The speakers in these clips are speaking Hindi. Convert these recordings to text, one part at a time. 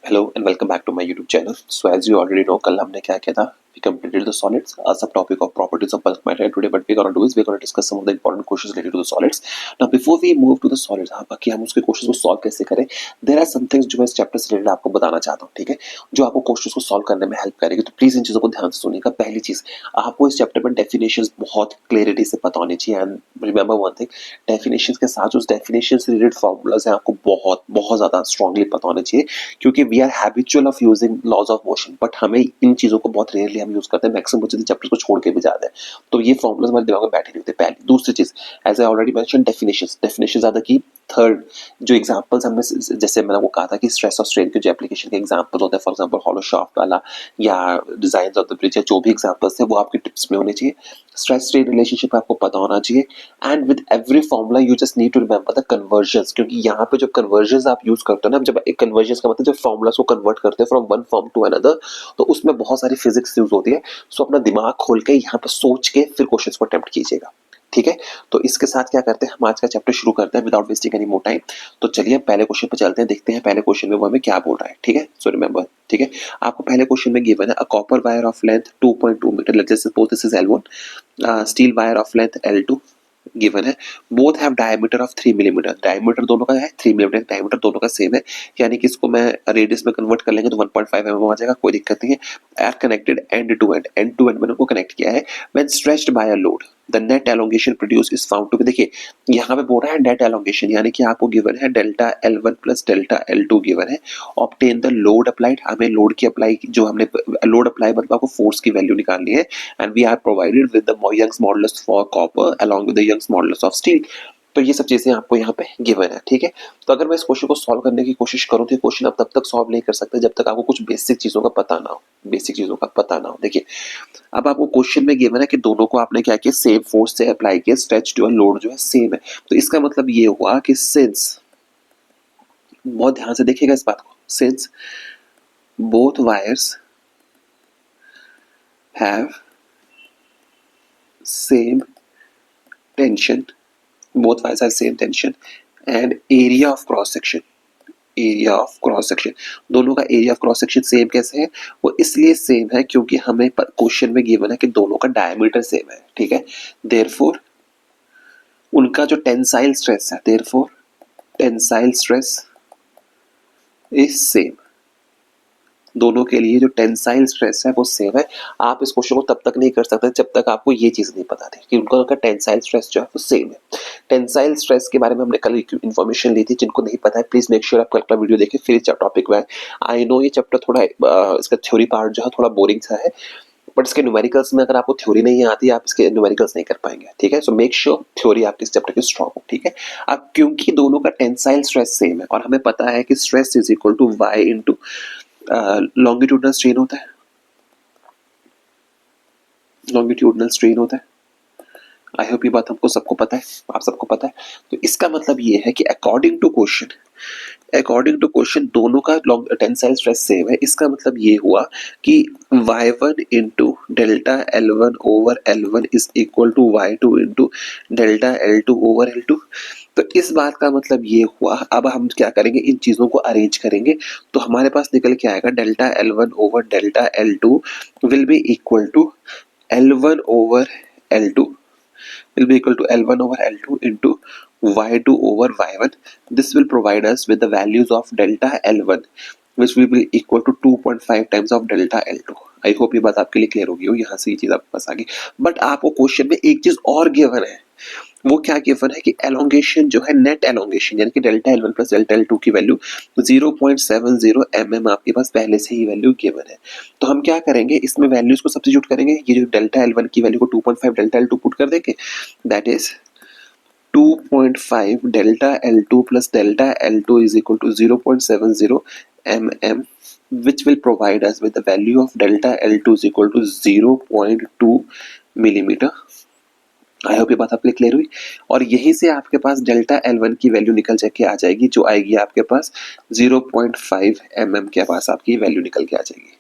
Hello and welcome back to my YouTube channel. So as you already know, कल हमने क्या किया था, we completed the solids, a subtopic of properties of bulk matter. Today what we're going to do is we're going to discuss some of the important questions related to the solids. Now before we move to the solids, हाँ, बाकी हम उसके क्वेश्चंस को सॉल्व कैसे करें, there are some things जो मैं इस चैप्टर से रिलेटेड आपको बताना चाहता हूँ, ठीक है, जो आपको क्वेश्चंस को सॉल्व करने में हेल्प करेगी। तो प्लीज इन चीजों को ध्यान से सुनिएगा। पहली चीज, आपको इस चैप्टर में डेफिनेशंस बहुत क्लियरिटी से पता होनी चाहिए। And remember one thing, definitions के साथ उस डेफिनेशन से रिलेटेड फॉर्मूलाज हैं आपको बहुत बहुत ज्यादा स्ट्रांगली पता होने चाहिए, क्योंकि we are habitual of using laws of motion, but हमें इन चीजों को बहुत रेयरली हम यूज करते हैं, मैक्सिमम बच्चे चैप्टर को छोड़ के भी जाते हैं। तो ये फॉर्मुलाज हमारे दिमाग में बैठे नहीं होते। पहली दूसरी चीज, as I already mention, definitions ज्यादा की। थर्ड, जो एग्जांपल्स हमने, जैसे मैंने वो कहा था कि स्ट्रेस और स्ट्रेन के जो एप्लीकेशन के एग्जांपल होते हैं, फॉर एग्जांपल हॉलो शाफ्ट वाला या डिजाइन ऑफ द ब्रिज, या जो भी एग्जांपल्स थे वो आपके टिप्स में होने चाहिए। स्ट्रेस स्ट्रेन रिलेशनशिप आपको पता होना चाहिए। And with every formula you just need to remember the conversions, क्योंकि यहाँ पे जो कन्वर्जन्स आप यूज करते हो ना, जब एक कन्वर्जन्स का मतलब जब फॉर्मूलास को कन्वर्ट करते हैं from one form to another, तो उसमें बहुत सारी फिजिक्स यूज होती है। सो अपना दिमाग खोल के यहाँ पे सोच के फिर क्वेश्चंस को अटेम्प्ट कीजिएगा, ठीक है। तो इसके साथ क्या करते हैं, हम आज का चैप्टर शुरू करते हैं without wasting any more time. तो चलिए पहले क्वेश्चन पे चलते हैं, देखते हैं पहले क्वेश्चन में वो हमें क्या बोल रहा है, ठीक है। सो रिमेंबर, ठीक है, आपको पहले क्वेश्चन में गिवन है a copper wire of length 2.2 metre, let's just suppose this is L1, steel wire of length L2 given है, both have diameter of 3 millimetre, diameter दोनों का है 3 मिलीमीटर, डायमीटर दोनों का सेम है, यानी कि इसको मैं रेडियस में कन्वर्ट कर लेंगे तो 1.5 mm आ जाएगा, कोई दिक्कत नहीं है। Are connected end to end मैंने उनको कनेक्ट किया है। When stretched by a load the net elongation produce is found to be, देखिए यहाँ पे बोल रहा है नेट एलोंगेशन, यानी कि आपको गिवन है delta L1 plus delta L2 given है। ऑब्टेन द लोड अप्लाइड, हमें लोड की अप्लाई, जो हमने लोड अप्लाई मतलब आपको फोर्स की वैल्यू निकालनी है। And we are provided with the Young's modulus for copper along with the Young's modulus of steel. तो ये सब चीजें आपको यहाँ पे गिवन है, ठीक है। तो अगर मैं इस क्वेश्चन को सॉल्व करने की कोशिश करूँ, तो ये क्वेश्चन आप तब तक सॉल्व नहीं कर सकते जब तक आपको कुछ बेसिक चीजों का पता ना हो, बेसिक चीजों का पता ना हो। देखिए अब आपको क्वेश्चन में गिवन है कि दोनों को आपने क्या किया, सेम फोर्स से अप्लाई किया, स्ट्रेच जो है लोड जो है सेम है। तो इसका मतलब ये हुआ कि सिंस, बहुत ध्यान से देखिएगा इस बात को, since both wires have same tension, both wires have same tension and area of cross section, area of cross section, दोनों का area of cross section same कैसे है, वो इसलिए सेम है क्योंकि हमें क्वेश्चन में गिवन है कि दोनों का डायमीटर सेम है, ठीक है। देयरफॉर उनका जो टेंसाइल स्ट्रेस है, therefore tensile stress is same, दोनों के लिए जो टेंसाइल स्ट्रेस है वो सेम है। आप इस क्वेश्चन को तब तक नहीं कर सकते जब तक आपको ये चीज नहीं पता थी कि उनका टेंसाइल स्ट्रेस जो है वो सेम है। टेंसाइल स्ट्रेस के बारे में हमने कल इन्फॉर्मेशन ली थी, जिनको नहीं पता है प्लीज मेक श्योर आप कल का वीडियो देखें, फिर इस टॉपिक में। आई नो ये चैप्टर थोड़ा इसका थ्योरी पार्ट जो है थोड़ा बोरिंग सा है, बट इसके न्यूमेरिकल्स में अगर आपको थ्योरी नहीं आती आप इसके न्यूमेरिकल्स नहीं कर पाएंगे, ठीक है। सो मेक श्योर थ्योरी आपके इस चैप्टर की स्ट्रांग हो, ठीक है। अब क्योंकि दोनों का टेंसाइल स्ट्रेस सेम है और हमें पता है कि stress is equal to Y into longitudinal strain होता है, लॉन्गिट्यूडनल स्ट्रेन होता है। आई होप ये बात हमको सबको पता है, आप सबको पता है। तो इसका मतलब ये है कि अकॉर्डिंग टू क्वेश्चन दोनों का टेंसाइल स्ट्रेस सेम है। इसका मतलब ये हुआ कि y1 into delta L1 over L1 is equal to y2 into delta L2 over L2। तो इस बात का मतलब ये हुआ, अब हम क्या करेंगे, इन चीजों को अरेंज करेंगे तो हमारे पास निकल के आएगा delta L1 over delta L2 will be equal to L1 over L2 will be equal to L1 over L2 into Y2 over Y1. This will provide us with the values of delta L1 which will be equal to 2.5 times of delta L2. I hope ये बात आपके लिए क्लियर होगी हो, यहाँ से ये चीज आपके पास आ गई। बट आपको क्वेश्चन में एक चीज और गिवन है, वो क्या गिवन है कि एलोंगेशन जो है, नेट एलोंगेशन यानी कि delta L1 plus delta L2 की वैल्यू 0.70 mm आपके पास पहले से ही वैल्यू गिवन है। तो हम क्या करेंगे, इसमें वैल्यूज को सब्स्टिट्यूट करेंगे, ये जो डेल्टा L1 की वैल्यू को 2.5 डेल्टा L2 पुट कर देंगे, that is 2.5 delta L2 plus delta L2 is equal to 0.70 mm, which will provide us with the value of delta L2 is equal to 0.2 millimeter. I hope ये बात आपके क्लियर हुई। और यहीं से आपके पास डेल्टा L1 की वैल्यू निकल के आ जाएगी, जो आएगी आपके पास 0.5 mm के पास आपकी वैल्यू निकल के आ जाएगी।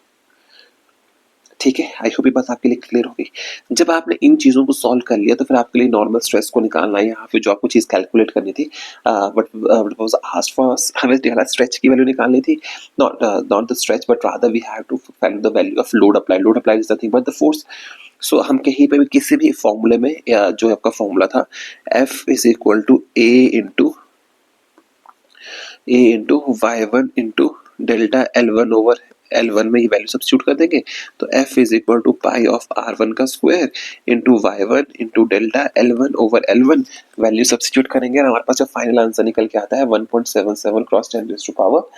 ठीक है, आई होप ये बात आपके लिए क्लियर होगी। जब आपने इन चीज़ों को सॉल्व कर लिया तो फिर आपके लिए नॉर्मल स्ट्रेस को निकालना है, यहाँ पे जो आपको चीज़ कैलकुलेट करनी थी, बट वाज आस्क्ड फॉर, हमें जो है स्ट्रेच की वैल्यू निकालनी थी, not the stretch but rather we have to find the value of load apply. Load apply is nothing but the force. So हम कहीं पे भी किसी भी फॉर्मूले में, या जो आपका फॉर्मूला था F is equal to A into Y one into delta L1 over L1 में ये वैल्यू सब्स्टिट्यूट कर देंगे, तो F is equal to pi of R1 का square into Y one into delta L1 over L1 value substitute करेंगे और हमारे पास जो फाइनल आंसर निकल के आता है 1.77 cross 10 raise to power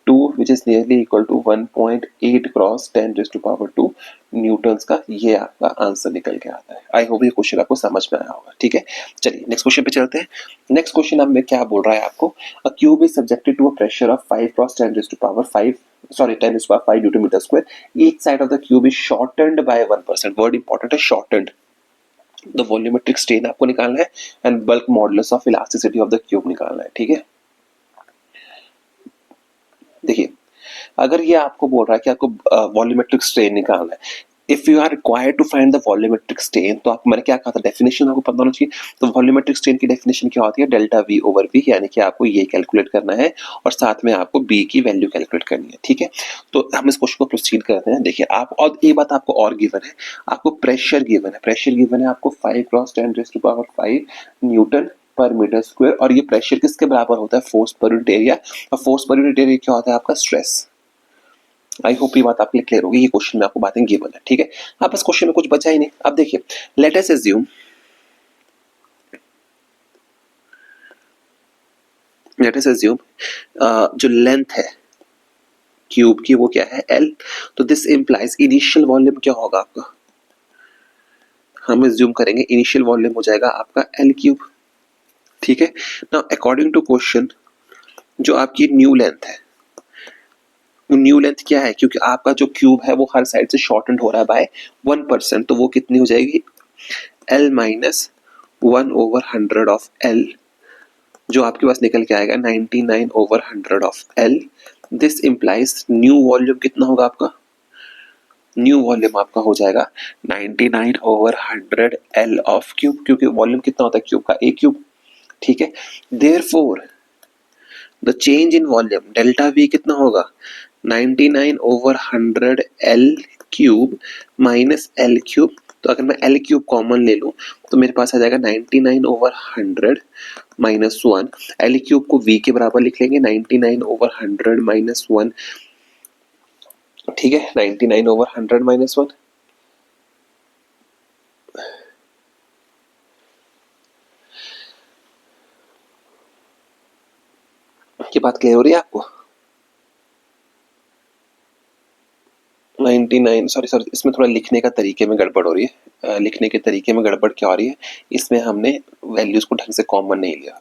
2 which is nearly equal to 1.8 cross 10 raised to power 2 newtons का ये आपका आंसर निकल के आता है। आई होप ये क्वेश्चन आपको समझ में आया होगा। ठीक है, चलिए नेक्स्ट क्वेश्चन पे चलते हैं। नेक्स्ट क्वेश्चन अब में क्या बोल रहा है आपको, a cube is subjected to a pressure of 5 cross 10 raised to power 5 10 raised to power 5 newton metre square. Each side of the cube is shortened by 1%। Word important है, शॉर्टेंड। द वॉल्यूमेट्रिक स्ट्रेन आपको निकालना है and bulk modulus of elasticity of the cube निकालना है। ठीक है, देखिए अगर ये आपको बोल रहा है कि आपको वॉल्यूमेट्रिक स्ट्रेन निकालना है, if you are required to find the volumetric strain, तो आप, मैंने क्या कहा था, डेफिनेशन आपको पता होना चाहिए। तो वॉल्यूमेट्रिक स्ट्रेन की डेफिनेशन क्या होती है, डेल्टा वी ओवर वी, यानी कि आपको ये कैलकुलेट करना है और साथ में आपको बी की वैल्यू कैलकुलेट करनी है। ठीक है, तो हम इस क्वेश्चन को प्रोसीड करते हैं। देखिए आप, और ये बात आपको और गिवन है, आपको प्रेशर गिवन है, प्रेशर गिवन है आपको 5 cross 10 raise to power 5 newton per metre square, और ये प्रेशर किसके बराबर होता है, फोर्स पर यूनिट एरिया। और फोर्स पर यूनिट एरिया क्या होता है आपका, स्ट्रेस। आई होप ये बात आपके लिए क्लियर होगी। ये क्वेश्चन में आपको बातें गिवन है। ठीक है, अब इस क्वेश्चन में कुछ बचा ही नहीं। अब देखिए, लेट अस अज्यूम, जो लेंथ है क्यूब की वो क्या है, L। तो दिस इंप्लाइज इनिशियल वॉल्यूम क्या होगा आपका, हम अज्यूम करेंगे इनिशियल वॉल्यूम हो जाएगा आपका L क्यूब। ठीक है, नाउ अकॉर्डिंग टू क्वेश्चन, जो आपकी न्यू लेंथ है, न्यू लेंथ क्या है, क्योंकि आपका जो क्यूब है वो हर साइड से शॉर्टेंड हो रहा है बाय 1%, तो वो कितनी हो जाएगी, L minus 1 over 100 of L, जो आपके पास निकल के आएगा 99 over 100 of L। This implies new volume कितना होगा आपका, न्यू वॉल्यूम आपका हो जाएगा 99 ओवर 100 L ऑफ क्यूब, क्योंकि वॉल्यूम कितना होता है क्यूब का, A क्यूब। ठीक है, therefore the change in volume delta V कितना होगा, 99 over 100 L cube minus L cube. तो अगर मैं L क्यूब कॉमन ले लूं तो मेरे पास आ जाएगा 99 ओवर 100 माइनस 1। L क्यूब को V के बराबर लिख लेंगे, 99 ओवर 100 माइनस 1। ठीक है, 99 ओवर 100 माइनस 1। ये बात क्लियर हो रही है आपको, 99, सॉरी इसमें थोड़ा लिखने का तरीके में गड़बड़ हो रही है। लिखने के तरीके में गड़बड़ क्या हो रही है, इसमें हमने वैल्यूज को ढंग से कॉमन नहीं लिया,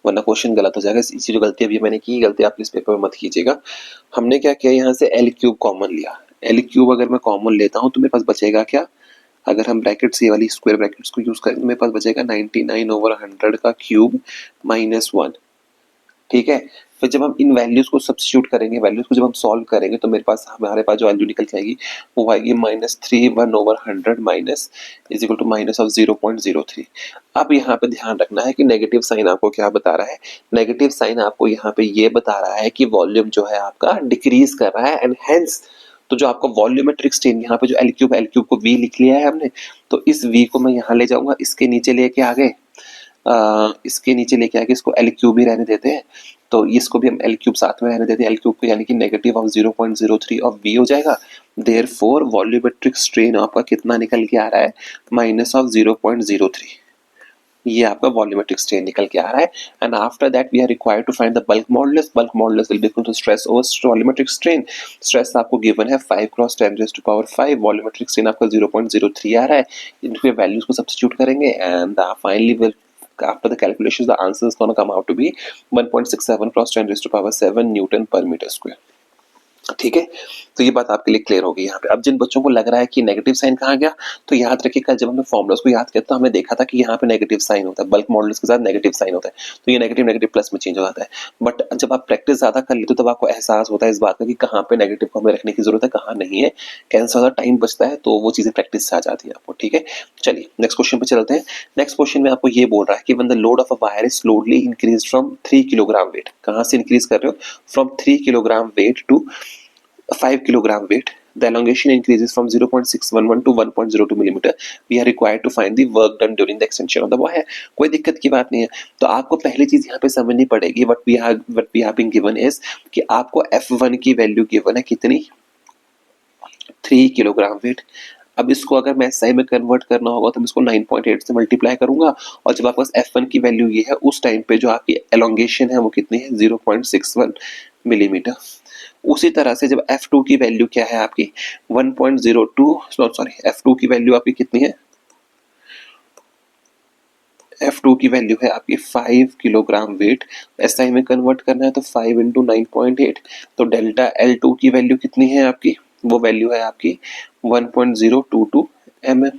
वरना क्वेश्चन गलत हो जाएगा। इसी जो गलती अभी मैंने की, गलती आप इस पेपर में मत कीजिएगा। हमने क्या किया, यहाँ से L क्यूब कॉमन लिया। L क्यूब अगर मैं कॉमन लेता हूँ तो मेरे पास बचेगा क्या, अगर हम ब्रैकेट्स ये वाली स्क्वायर ब्रैकेट्स को यूज करें तो मेरे पास बचेगा 99 ओवर 100 का क्यूब माइनस 1। ठीक है, फिर जब हम इन वैल्यूज को सब्स्टिट्यूट करेंगे, वैल्यूज को जब हम सॉल्व करेंगे तो मेरे पास, हमारे पास जो वैल्यू निकल के आएगी वो आएगी -31 over 100 minus is equal to minus of 0.03। अब यहाँ पे ध्यान रखना है कि नेगेटिव साइन आपको क्या बता रहा है, नेगेटिव साइन आपको यहाँ पे ये बता रहा है कि वॉल्यूम जो है आपका डिक्रीज कर रहा है, एंड हेंस तो जो आपका वॉल्यूमेट्रिक स्ट्रेन, यहाँ पे जो L क्यूब को V लिख लिया है हमने, तो इस V को मैं यहाँ ले जाऊंगा, इसके नीचे लेके आ गए, इसके नीचे लेके आके इसको L क्यूब ही रहने देते हैं, तो इसको भी हम L क्यूब साथ में रहने देते हैं, L क्यूब को, यानी कि नेगेटिव ऑफ 0.03 ऑफ V हो जाएगा। देयरफॉर वॉल्यूमेट्रिक स्ट्रेन आपका कितना निकल के आ रहा है, माइनस ऑफ 0.03। ये आपका वॉल्यूमेट्रिक स्ट्रेन निकल के आ रहा है। And after that we are required to find the bulk modulus. Bulk modulus will be equal to stress over volumetric strain. Stress आपको गिवन है 5 cross 10 raise to power 5, volumetric strain आपका 0.03 आ रहा है। इनके वैल्यूज को सब्स्टिट्यूट करेंगे and finally will, after the calculations the answer is going to come out to be 1.67 cross 10 raised to power 7 Newton per metre square. ठीक है, तो ये बात आपके लिए क्लियर होगी यहाँ पे। अब जिन बच्चों को लग रहा है कि नेगेटिव साइन कहाँ गया, तो याद रखिए कल जब हमने फॉर्मुलास को याद किया तो हमने देखा था कि यहाँ पे नेगेटिव साइन होता है, बल्क मॉडुलस के साथ नेगेटिव साइन होता है, तो ये नेगेटिव नेगेटिव प्लस में चेंज हो जाता है। बट जब आप प्रैक्टिस ज्यादा कर लेते हो तब आपको एहसास होता है इस बात का कि कहाँ पे नेगेटिव को हमें रखने की जरूरत है, कहाँ नहीं है, कैंसिल होता टाइम बचता है, तो वो चीजें प्रैक्टिस से आ जाती है आपको। ठीक है, चलिए नेक्स्ट क्वेश्चन पे चलते हैं। नेक्स्ट क्वेश्चन में आपको ये बोल रहा है कि when the load of a wire is slowly increase from 3 kilogram weight, कहाँ से इंक्रीज कर रहे हो, from 3 kilogram weight to 5 kilogram weight, the elongation increases from 0.611 to 1.02 millimeter. We are required to find the work done during the extension of the wire. कोई दिक्कत की बात नहीं है। तो आपको पहली चीज यहाँ पे समझनी पड़ेगी, what we have been given is कि आपको F1 की वैल्यू गिवन है कितनी, 3 किलोग्राम वेट। अब इसको अगर मैं SI में कन्वर्ट करना होगा तो मैं इसको 9.8 से मल्टीप्लाई करूंगा, और जब आपके पास F1 की वैल्यू ये है उस टाइम पे जो आपकी एलोंगेशन है वो कितनी है, 0.61 मिलीमीटर। उसी तरह से जब F2 की वैल्यू क्या है आपकी 1.02, सॉरी F2 की वैल्यू आपकी कितनी है, F2 की वैल्यू है आपकी 5 किलोग्राम वेट, SI में कन्वर्ट करना है तो 5 इंटू 9.8, तो डेल्टा L2 की वैल्यू कितनी है आपकी, वो वैल्यू है आपकी 1.022 mm।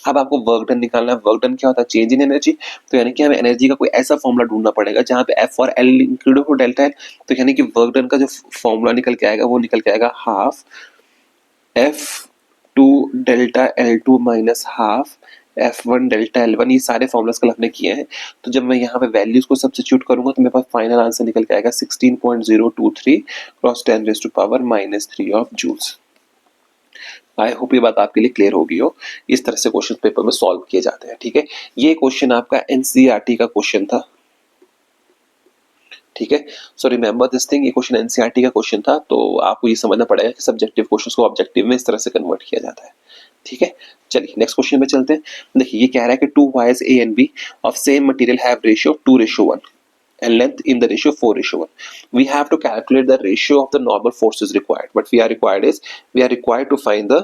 अब आपको वर्क डन निकालना है। वर्क डन क्या होता है, चेंज इन एनर्जी। तो यानी कि हमें एनर्जी का कोई ऐसा फॉर्मूला ढूंढना पड़ेगा जहां पे F और L इंक्लूड हो, डेल्टा L। तो यानी कि वर्क डन का जो फॉर्मूला निकल के आएगा वो निकल के आएगा half F2 delta L2 minus half F1 delta L1। ये सारे फॉर्मुलास कल हमने किए हैं। तो जब मैं यहाँ पे वैल्यूज को सब्स्टिट्यूट करूंगा तो मेरे पास फाइनल आंसर निकल के आएगा 16.023 cross 10⁻³ of joules. I hope ये बात आपके लिए क्लियर होगी हो। इस तरह से क्वेश्चन पेपर में सॉल्व किए जाते हैं। ठीक है, ये क्वेश्चन आपका एनसीईआरटी का क्वेश्चन था। ठीक है, सो रिमेंबर दिस थिंग, ये क्वेश्चन एनसीईआरटी का क्वेश्चन था, तो आपको ये समझना पड़ेगा कि सब्जेक्टिव क्वेश्चंस को ऑब्जेक्टिव में इस तरह से कन्वर्ट किया जाता है। ठीक है, चलिए नेक्स्ट क्वेश्चन पे चलते हैं। देखिए ये कह रहा है कि two wires A and B of same material have ratio 2:1 and length in the ratio 4:1. We have to calculate the ratio of the normal forces required. What we are required to find the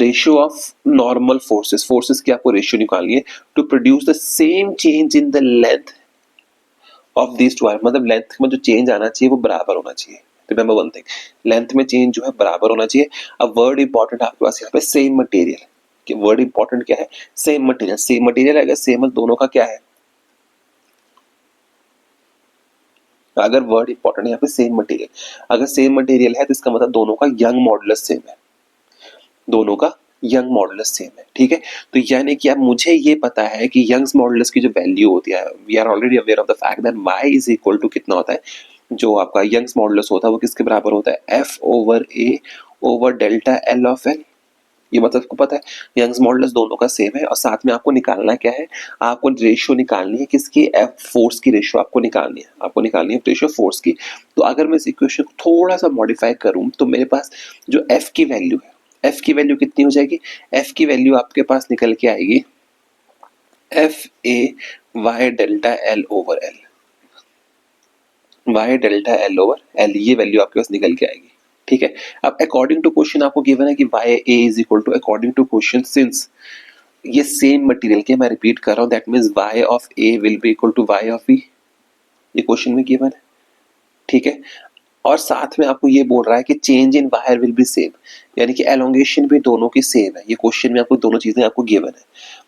ratio of normal forces. Forces की आपको ratio निकालनी है to produce the same change in the length of these two. मतलब length में जो change आना चाहिए वो बराबर होना चाहिए। Remember one thing, length में change जो है बराबर होना चाहिए। अब word important आपके पास यहाँ पे same material, कि word important क्या है, same material। same material अगर same दोनों का क्या है, अगर वर्ड इंपॉर्टेंट है यहाँ पे सेम मटेरियल, अगर सेम मटेरियल है तो इसका मतलब दोनों का यंग मॉडुलस सेम है, दोनों का यंग मॉडुलस सेम है। ठीक है, तो यानी कि अब मुझे ये पता है कि यंग्स मॉडुलस की जो वैल्यू होती है, we are already aware of the fact that y is equal to कितना होता है, जो आपका यंग्स मॉडुलस होता है वो किसके बराबर होता है, F/A over delta L of L। ये मतलब आपको पता है यंग्स मॉडुलस दोनों का सेम है, और साथ में आपको निकालना क्या है, आपको रेशियो निकालनी है किसकी, एफ फोर्स की रेशियो आपको निकालनी है, रेशियो फोर्स की। तो अगर मैं इस इक्वेशन को थोड़ा सा मॉडिफाई करूं तो मेरे पास जो एफ की वैल्यू है, एफ की वैल्यू कितनी हो जाएगी, एफ की वैल्यू आपके पास निकल के आएगी F/A delta L over L, y delta L over L, ये वैल्यू आपके पास निकल के आएगी। ठीक है, अब अकॉर्डिंग टू क्वेश्चन आपको गिवन है कि YA is equal to, according to question since ये सेम मटेरियल के, मैं रिपीट कर रहा हूं, that means y of A will be equal to y of B, ये क्वेश्चन में गिवन है। ठीक है, और साथ में आपको ये बोल रहा है कि change in wire will be same, यानी कि एलोंगेशन भी दोनों की सेम है। ये क्वेश्चन में आपको दोनों चीजें आपको गिवन है।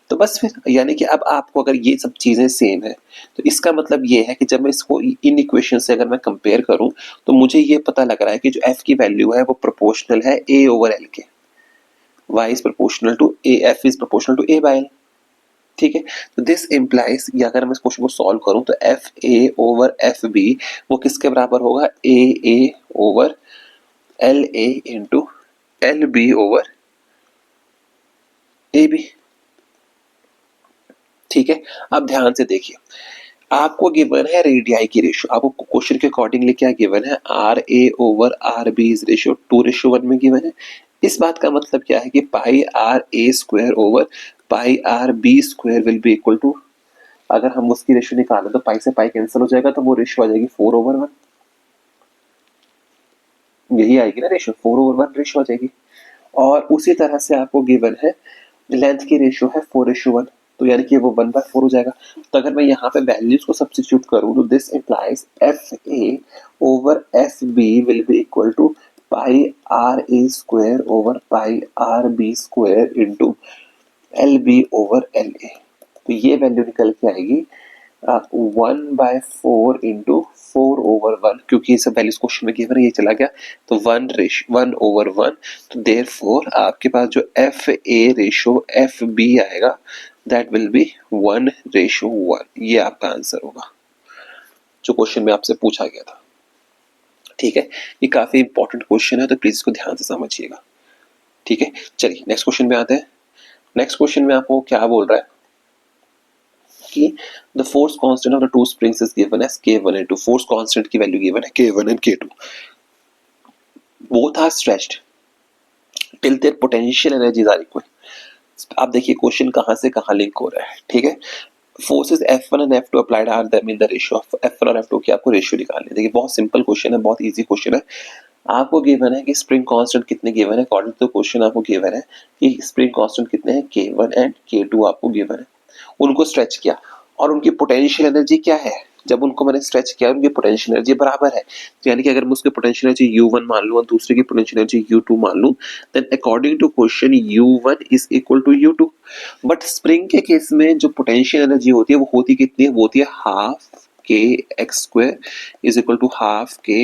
तो बस फिर यानी कि अब आपको अगर ये सब चीजें सेम है तो इसका मतलब ये है कि जब मैं इसको इन इक्वेशन से अगर मैं कंपेयर करूं तो मुझे ये पता लग रहा है कि जो f की वैल्यू है वो प्रोपोर्शनल है a ओवर l के, y is proportional to a, f is proportional to a by l। ठीक है, तो दिस इम्प्लाइज, या अगर मैं इस क्वेश्चन को सॉल्व करूं तो F A over F B वो किसके बराबर होगा, A over L A into L B over A B. ठीक है, अब ध्यान से देखिए, आपको गिवन है रेडियाई की रेशियो, आपको क्वेश्चन के अकॉर्डिंगली क्या गिवन है, R A over R B is ratio 2:1 में गिवन है। इस बात का मतलब क्या है कि pi R A square over pi R B square will be equal to, अगर हम उसकी रेशियो निकालें तो पाई से पाई कैंसिल हो जाएगा, तो वो रेशियो आ जाएगी 4/1, यही आएगी ना रेशियो, 4/1 रेशियो आ जाएगी। और उसी तरह से आपको गिवन है लेंथ की रेशियो है 4:1, तो यानी कि वो 1/4 हो जाएगा। तो अगर मैं यहाँ पे वैल्यूज को सब्स्टिट्यूट करूँ तो this implies F A over FB will be equal to pi RA square over pi RB square into LB over LA। तो ये वैल्यू निकल के आएगी 1/4 इंटू 4/1, क्योंकि ये सब वैल्यूज क्वेश्चन में गिवन है, ये चला गया तो 1/1। तो देयरफॉर आपके पास जो FA रेशो FB आएगा दैट विल बी 1/1। ये आपका आंसर होगा जो क्वेश्चन में आपसे पूछा गया था। ठीक है, ये काफी इंपॉर्टेंट क्वेश्चन है तो प्लीज इसको ध्यान से समझिएगा। ठीक है, चलिए नेक्स्ट क्वेश्चन में आते हैं। नेक्स्ट क्वेश्चन में आपको क्या बोल रहा है कि the force constant of the two springs is given as K1 and 2। force constant की वैल्यू गिवन है K1 and K2। both are stretched till their potential energies are equal। आप देखिए क्वेश्चन कहां से कहां लिंक हो रहा है। ठीक है, forces F1 and F2 applied are them in the ratio of F1 और F2 की आपको रेशियो निकालनी है। देखिए बहुत सिंपल क्वेश्चन है, बहुत इजी क्वेश्चन है। आपको गिवन है कि स्प्रिंग कांस्टेंट कितने गिवन है, अकॉर्डिंग टू क्वेश्चन आपको गिवन है कि स्प्रिंग कांस्टेंट कितने हैं, K1 एंड K2 आपको गिवन है। उनको स्ट्रेच किया और उनकी पोटेंशियल एनर्जी क्या है, जब उनको मैंने स्ट्रेच किया उनकी पोटेंशियल एनर्जी बराबर है, यानी कि अगर मैं उसकी पोटेंशियल एनर्जी U1 मान लूं और दूसरे की पोटेंशियल एनर्जी U2 मान लूं, then according to question U1 is equal to U2। But spring के केस में जो पोटेंशियल एनर्जी होती है वो होती कितनी है, वो होती है half K X square is equal to half K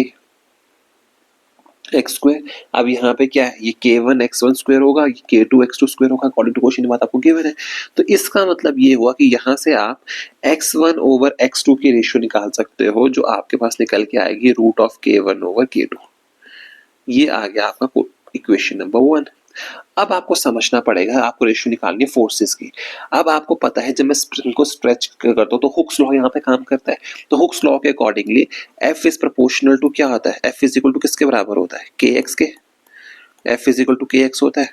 X square. अब यहाँ पे क्या है, ये K1 x1 स्क्वायर होगा, ये K2 x2 स्क्वायर होगा, अकॉर्डिंग टू क्वेश्चन बात आपको गिवन है। तो इसका मतलब ये हुआ कि यहाँ से आप x1 ओवर x2 की रेशियो निकाल सकते हो, जो आपके पास निकल के आएगी root of K1 over K2। ये आ गया आपका इक्वेशन नंबर 1। अब आपको समझना पड़ेगा, आपको रेशियो निकालनी है फोर्सेस की। अब आपको पता है जब मैं स्प्रिंग को स्ट्रेच करता हूं तो हुक्स लॉ यहाँ पे काम करता है। तो हुक्स लॉ के accordingly F is proportional to क्या होता है, F इज इक्वल टू किसके बराबर होता है, KX के। F is equal to KX होता है।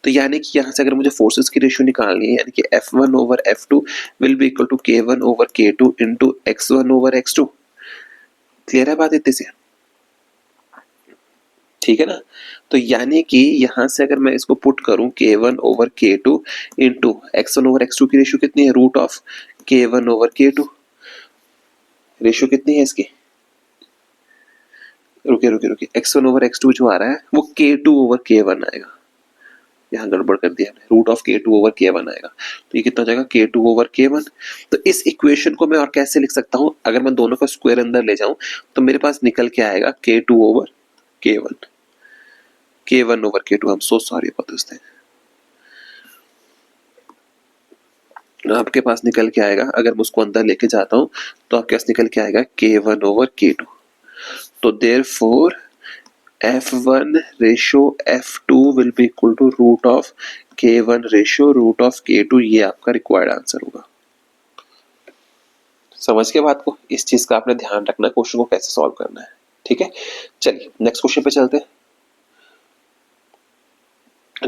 तो यानी कि यहाँ से अगर मुझे फोर्सेस की रेशियो निकालनी है, यानी कि F1 over F2 will be equal to K1 over K2 into X1 over X2। Clear है बात इतने से, ठीक है ना। तो यानी कि यहां से अगर मैं इसको पुट करूं K1 over K2 into X1 over X2 की रेशियो कितनी है, root of K1 over K2। Ratio कितनी है इसकी, रुके X1 ओवर X2 जो आ रहा है वो K2 ओवर K1 आएगा। यहाँ गड़बड़ कर दिया हमने, root of K2 over K1 आएगा। तो ये कितना हो जाएगा, K2 ओवर K1। तो इस इक्वेशन को मैं और कैसे लिख सकता हूं, अगर मैं दोनों का स्क्वायर अंदर ले जाऊं तो मेरे पास निकल के आएगा K2 over K1, K1 over K2। I'm so sorry about this thing। आपके पास निकल के आएगा, अगर मैं उसको अंदर लेके जाता हूं तो आपके पास निकल के आएगा K1 ओवर K2। तो therefore F1 ratio F2 will be equal to root of K1 ratio root of K2। ये आपका रिक्वायर्ड आंसर होगा। समझ के बात को, इस चीज का आपने ध्यान रखना, क्वेश्चन को कैसे सॉल्व करना है। ठीक है, चलिए नेक्स्ट क्वेश्चन पे चलते हैं।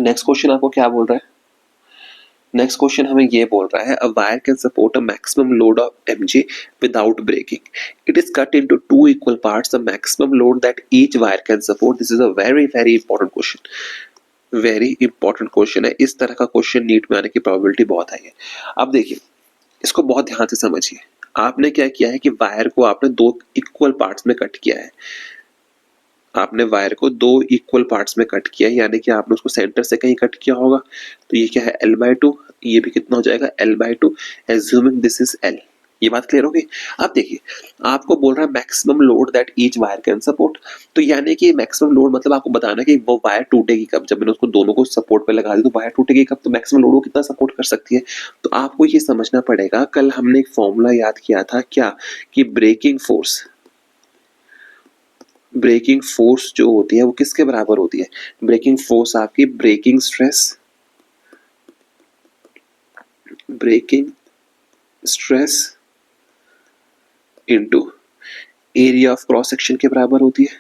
नेक्स्ट क्वेश्चन आपको क्या बोल रहा है, नेक्स्ट क्वेश्चन हमें ये बोल रहा है, a wire can support a maximum load of mg without breaking. It is cut into two equal parts, the maximum load that each wire can support. This is a very very important question, very important question है। इस तरह का क्वेश्चन नीट में आने की प्रोबेबिलिटी बहुत हाई है। अब देखिए इसको बहुत ध्यान से समझिए। आपने क्या किया है कि वायर को आपने दो इक्वल पार्ट्स में कट किया है, आपने वायर को दो इक्वल पार्ट्स में कट किया है, यानी कि आपने उसको सेंटर से कहीं कट किया होगा। तो ये क्या है, L/2, ये भी कितना हो जाएगा, L/2, assuming this is L। ये बात क्लियर होगी। अब देखिए आपको बोल रहा है maximum load that each wire can support. तो यानी कि मैक्सिमम लोड मतलब आपको बताना कि वो वायर टूटेगी कब, जब मैंने उसको दोनों को सपोर्ट पे लगा दी तो वायर टूटेगी कब, तो मैक्सिमम लोड को कितना सपोर्ट कर सकती है। तो आपको ये समझना पड़ेगा, कल हमने एक फॉर्मूला याद किया था क्या, कि ब्रेकिंग फोर्स जो होती है वो किसके बराबर होती है, ब्रेकिंग फोर्स आपकी breaking stress into area of cross section के बराबर होती है,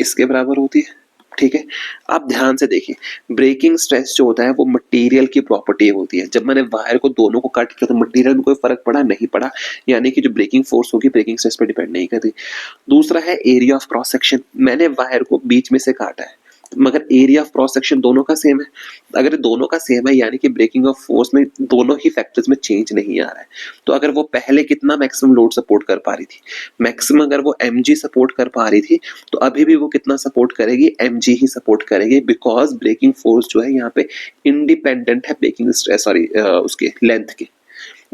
इसके बराबर होती है। ठीक है, आप ध्यान से देखिए, ब्रेकिंग स्ट्रेस जो होता है वो मटेरियल की प्रॉपर्टी होती है। जब मैंने वायर को दोनों को कट किया तो मटेरियल में कोई फर्क पड़ा नहीं पड़ा, यानी कि जो ब्रेकिंग फोर्स होगी ब्रेकिंग स्ट्रेस पर डिपेंड नहीं करती। दूसरा है एरिया ऑफ क्रॉस सेक्शन, मैंने वायर को बीच में से काटा है, मगर एरिया ऑफ क्रॉस सेक्शन दोनों का सेम है। अगर दोनों का सेम है यानी कि ब्रेकिंग ऑफ फोर्स में दोनों ही फैक्टर्स में चेंज नहीं आ रहा है। तो अगर वो पहले कितना मैक्सिमम लोड सपोर्ट कर पा रही थी, मैक्सिमम अगर वो mg सपोर्ट कर पा रही थी, तो अभी भी वो कितना सपोर्ट करेगी, mg ही सपोर्ट करेगी, बिकॉज ब्रेकिंग फोर्स जो है यहाँ पे इंडिपेंडेंट है ब्रेकिंग सॉरी उसके लेंथ के।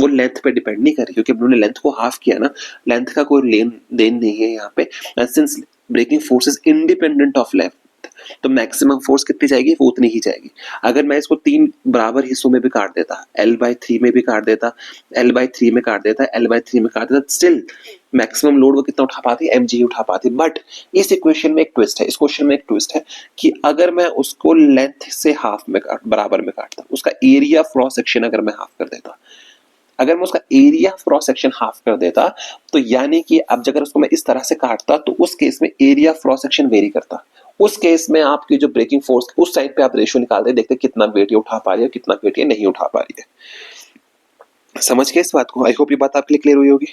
वो लेंथ पे डिपेंड नहीं कर रही, क्योंकि उन्होंने लेंथ को हाफ किया ना, लेंथ का कोई लेन देन नहीं है यहाँ पे। Since breaking force is independent of length, तो मैक्सिमम फोर्स कितनी जाएगी, वो उतनी ही जाएगी। अगर मैं इसको 3 बराबर हिस्सों में भी काट देता, L/3 में भी काट देता, L/3 में काट देता, L/3 में काट देता, स्टिल मैक्सिमम लोड वो कितना उठा पाती, mg उठा पाती। बट इस इक्वेशन में एक ट्विस्ट है, इस क्वेश्चन में एक ट्विस्ट है कि अगर मैं उसको लेंथ से हाफ में बराबर में काटता, उसका एरिया क्रॉस सेक्शन अगर मैं हाफ कर देता, अगर मैं उसका एरिया क्रॉस सेक्शन हाफ कर देता, तो यानी कि अब अगर उसको मैं इस तरह से काटता, तो उस केस में एरिया क्रॉस सेक्शन वेरी करता। उस केस में आपकी जो ब्रेकिंग फोर्स उस साइड पे आप रेशियो निकालते, देखते कितना वेट ये उठा पा रही है, कितना वेट ये नहीं उठा पा रही है। समझ गए इस बात को? आई होप ये बात आपके लिए क्लियर हुई होगी।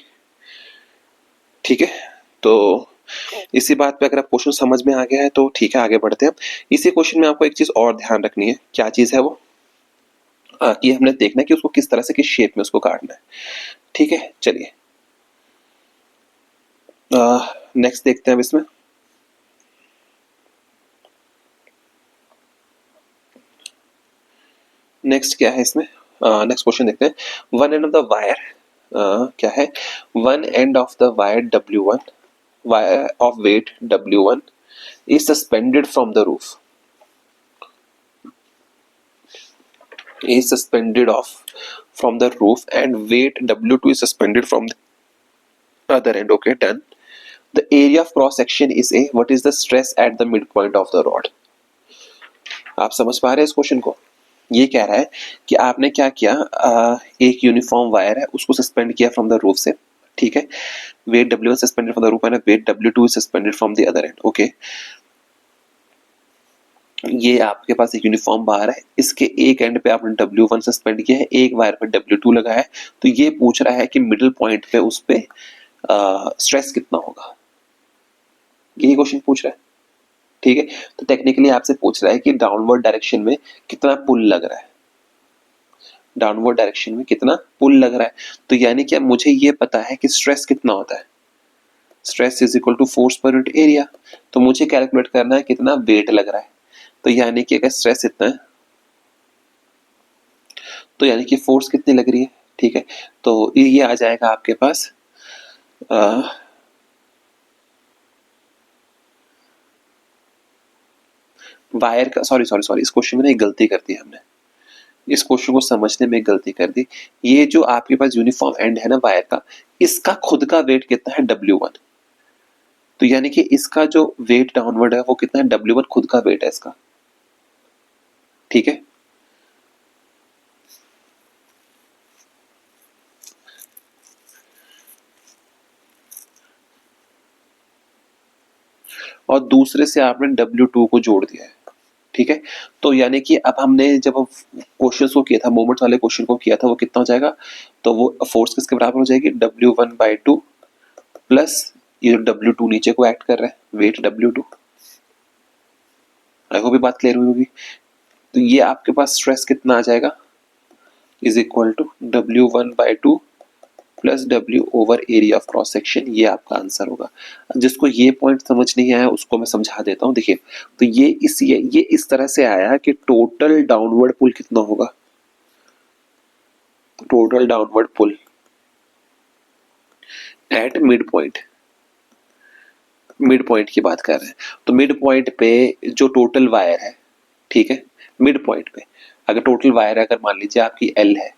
ठीक है, तो इसी बात पे अगर आप क्वेश्चन समझ में आ गया है तो ठीक है, आगे बढ़ते हैं। इसी क्वेश्चन में आपको एक चीज और ध्यान रखनी है। क्या चीज है वो? कि हमने देखना है कि उसको किस तरह से, किस शेप में उसको काटना है। ठीक है, चलिए नेक्स्ट देखते हैं अब इसमें। नेक्स्ट क्या है इसमें? नेक्स्ट क्वेश्चन देखते हैं। One end of the wire क्या है? One end of the wire W1, wire of weight W1 is suspended from the roof, is suspended off from the roof, and weight W2 is suspended from the other end. Okay, done. The area of cross section is A. What is the stress at the midpoint of the rod? आप समझ पा रहे हैं इस क्वेश्चन को? ये कह रहा है कि आपने क्या किया, एक यूनिफॉर्म वायर है, उसको सस्पेंड किया फ्रॉम द रूफ से। ठीक है, weight W1 suspended from the roof and weight W2 is suspended from the other end. Okay, ये आपके पास एक यूनिफॉर्म बार है, इसके एक एंड पे आपने W1 सस्पेंड किया है, एक वायर पर W2 लगाया है। तो ये पूछ रहा है कि मिडिल पॉइंट पे उस पे स्ट्रेस कितना होगा, यही क्वेश्चन पूछ रहा है। ठीक है, तो टेक्निकली आपसे पूछ रहा है कि डाउनवर्ड डायरेक्शन में कितना पुल लग रहा है, डाउनवर्ड डायरेक्शन में कितना पुल लग रहा है। तो यानी कि मुझे ये पता है कि स्ट्रेस कितना होता है, stress is equal to force per unit area. तो मुझे कैलकुलेट करना है कितना वेट लग रहा है। तो यानी कि अगर स्ट्रेस इतना है, तो यानी कि फोर्स कितनी लग रही है। ठीक है, तो ये आ जाएगा आपके पास वायर का, सॉरी सॉरी सॉरी, इस क्वेश्चन में ना एक गलती कर दी हमने, इस क्वेश्चन को समझने में एक गलती कर दी। ये जो आपके पास यूनिफॉर्म एंड है ना वायर का, इसका खुद का वेट कितना है, W1। तो यानी कि इसका जो वेट डाउनवर्ड है वो कितना है, W1 खुद का वेट है इसका। ठीक है, और दूसरे से आपने W2 को जोड़ दिया है। ठीक है, तो यानी कि अब हमने जब क्वेश्चन को किया था, मोमेंट वाले क्वेश्चन को किया था, वो कितना हो जाएगा, तो वो फोर्स किसके बराबर हो जाएगी, W1/2 प्लस ये W2 नीचे को एक्ट कर रहा है, वेट W2। आई होप ये बात क्लियर हुई होगी। तो ये आपके पास स्ट्रेस कितना आ जाएगा, is equal to W1/2 plus W over area of cross section. ये आपका आंसर होगा। जिसको ये पॉइंट समझ नहीं आया उसको मैं समझा देता हूँ। देखिए, तो ये इस तरह से आया कि टोटल डाउनवर्ड पुल कितना होगा, total downward pull at mid point, mid point की बात कर रहे हैं। तो मिड पॉइंट पे जो टोटल वायर है, ठीक है, मिड पॉइंट पे अगर टोटल वायर अगर मान लीजिए आपकी L है,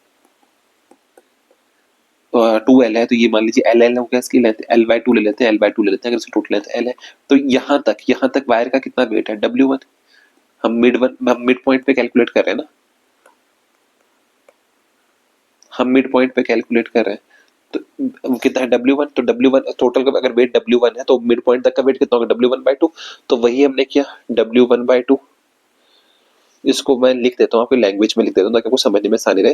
2L है, तो ये मान लीजिए L हो गया, इसकी लेंथ L/2 ले लेते हैं, L/2 ले लेते हैं, अगर इसकी टोटल लेंथ L है। तो यहाँ तक वायर का कितना वेट है, W1। हम मिड पॉइंट पे कैलकुलेट कर रहे हैं ना, हम मिड पॉइंट पे कैलकुलेट कर रहे हैं। तो कितना है, W1। तो W1 टोटल का अगर वेट W1 है, तो मिड पॉइंट तक का वेट कितना होगा, W1/2। तो वही हमने किया, W1/2। इसको मैं लिख देता हूँ, आपकी लैंग्वेज में लिख देता हूँ ताकि आपको समझने में आसानी रहे।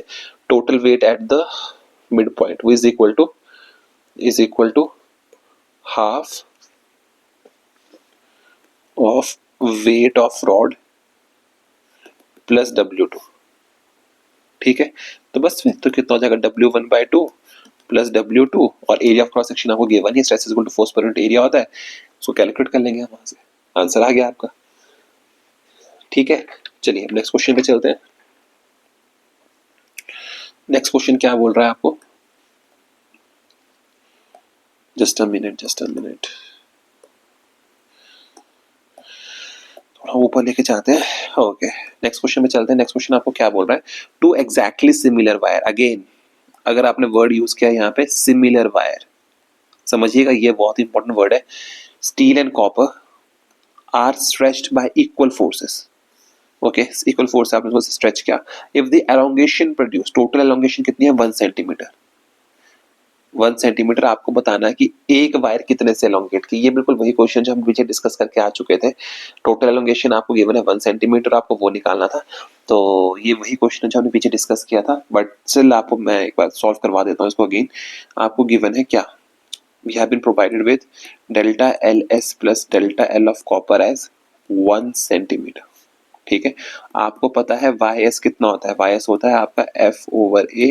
Total weight at the mid point is equal to half of weight of rod plus W2, ठीक है। तो बस फिर तो कितना हो जाएगा, W1/2 प्लस W2, और एरिया ऑफ क्रॉस सेक्शन आपको गिवन है, stress is equal to force per unit area होता है, उसको कैलकुलेट कर लेंगे हम वहां से, आंसर आ गया आपका, ठीक है। चलिए नेक्स्ट क्वेश्चन पे चलते हैं। नेक्स्ट क्वेश्चन क्या बोल रहा है आपको, जस्ट अ मिनट, थोड़ा ऊपर लेके जाते हैं। ओके, नेक्स्ट क्वेश्चन में चलते हैं। नेक्स्ट क्वेश्चन आपको क्या बोल रहा है, two exactly similar wire, again अगर आपने वर्ड यूज किया यहाँ पे सिमिलर वायर, समझिएगा ये बहुत इंपॉर्टेंट वर्ड है, steel and copper are stretched by equal forces, okay, equal force आपने उसको स्ट्रेच किया, if the elongation produce, total elongation कितनी है 1 सेंटीमीटर, 1 सेंटीमीटर आपको बताना है कि एक वायर कितने से एलोंगेट की, ये बिल्कुल वही क्वेश्चन जो हम पीछे डिस्कस करके आ चुके थे, टोटल एलोंगेशन आपको गिवन है 1 सेंटीमीटर, आपको वो निकालना था, तो ये वही क्वेश्चन जो हमने पीछे डिस्कस किया था, बट स्टिल आपको मैं एक बार सॉल्व करवा देता हूँ इसको अगेन। आपको गिवन है क्या, we have been provided with delta LS plus delta L of copper as 1 centimetre, ठीक है। आपको पता है YS कितना होता है, YS होता है आपका F over A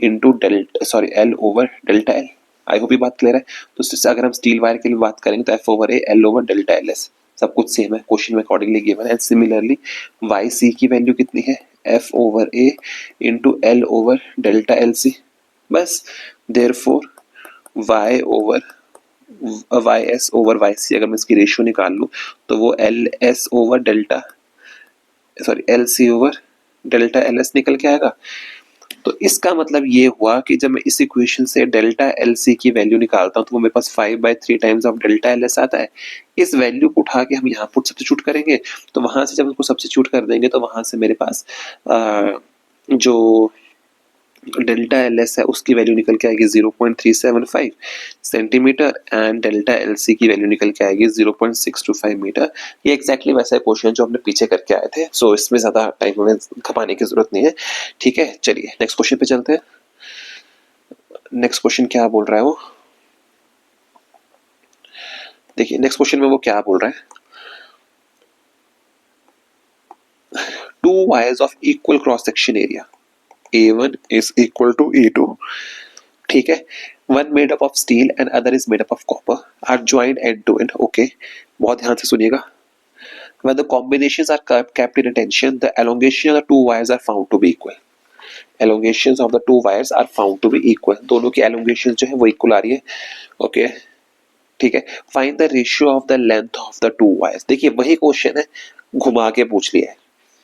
into L over delta L। I hope ये बात क्लियर है। तो इससे अगर हम स्टील वायर के लिए बात करेंगे तो F over A L over delta LS, सब कुछ सेम है, क्वेश्चन में अकॉर्डिंगली गिवन है। सिमिलरली YC की वैल्यू कितनी है, F over A into L over delta LC, बस therefore y over YS over YC, अगर मैं इसकी रेशियो निकाल लूँ तो वो LS over delta LC over delta LS निकल के आएगा। तो इसका मतलब ये हुआ कि जब मैं इस इक्वेशन से डेल्टा LC की वैल्यू निकालता हूँ तो वो मेरे पास 5/3 टाइम्स ऑफ डेल्टा LS आता है। इस वैल्यू को उठा के हम यहाँ पुट सब्स्टिट्यूट करेंगे, तो वहां से जब उसको सब्स्टिट्यूट कर देंगे तो वहां से मेरे पास जो डेल्टा LS है उसकी वैल्यू निकल के आएगी 0.375 सेंटीमीटर एंड डेल्टा LC की वैल्यू निकल के आएगी 0.625 मीटर। ये एक्जैक्टली वैसा क्वेश्चन जो हमने पीछे करके आए थे, सो इसमें ज्यादा टाइम हमें खपाने की जरूरत नहीं है, ठीक है। चलिए नेक्स्ट क्वेश्चन पे चलते हैं। नेक्स्ट क्वेश्चन क्या बोल रहा है वो, देखिए नेक्स्ट क्वेश्चन में वो क्या बोल रहा है, to wires of equal cross section area A1 is equal to A2, ठीक है, one made up of steel and other is made up of copper are joined end to end, okay, बहुत ध्यान से सुनिएगा। When the combinations are kept in tension, the elongation of the two wires are found to be equal. Elongations of the two wires are found to be equal. दोनों की elongations जो है वो equal आ रही है, okay, ठीक है। Find the ratio of the length of the two wires. देखिए वही क्वेश्चन है, घुमा के पूछ लिया है,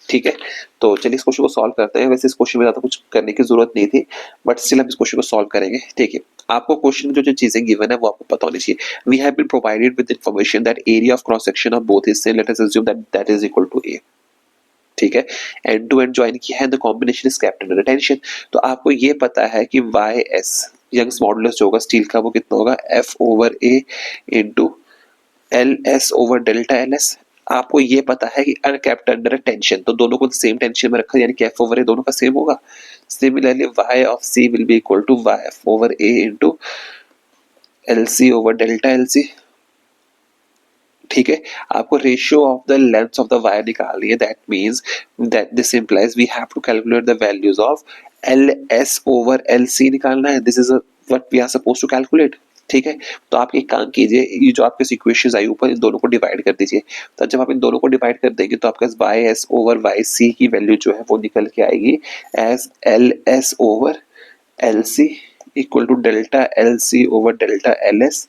ठीक है। तो चलिए इस क्वेश्चन को सॉल्व करते हैं। वैसे इस क्वेश्चन में ज्यादा कुछ करने की जरूरत नहीं थी, बट स्टिल हम इस क्वेश्चन को सॉल्व करेंगे, ठीक है। आपको क्वेश्चन में जो जो चीजें गिवन है वो आपको पता होनी चाहिए। We have been provided with information that area of cross section of both is same, let us assume that that is equal to A, ठीक है। एंड टू एंड ज्वाइन किया है, the combination is kept under tension. तो आपको ये पता है कि YS यंग्स मॉडुलस जो होगा स्टील का वो कितना होगा, F over A into LS over delta LS। आपको ये पता है कि अनकैप्ड अंडर टेंशन, तो दोनों को सेम टेंशन में रखा, यानी कि F ओवर A दोनों का सेम होगा। Similarly Y of C will be equal to F over A into LC over delta LC, ठीक है। आपको ratio of the length of the wire निकालनी है, that means that this implies we have to calculate the values of LS over LC निकालना है, this is what we are supposed to calculate, ठीक है। तो आप एक काम कीजिए, ये जो आपके इक्वेशंस आई ऊपर इन दोनों को डिवाइड कर दीजिए, तो जब आप इन दोनों को डिवाइड कर देंगे तो आपके पास YS ओवर YC की वैल्यू जो है वो निकल के आएगी as LS over LC equal to delta LC over delta LS।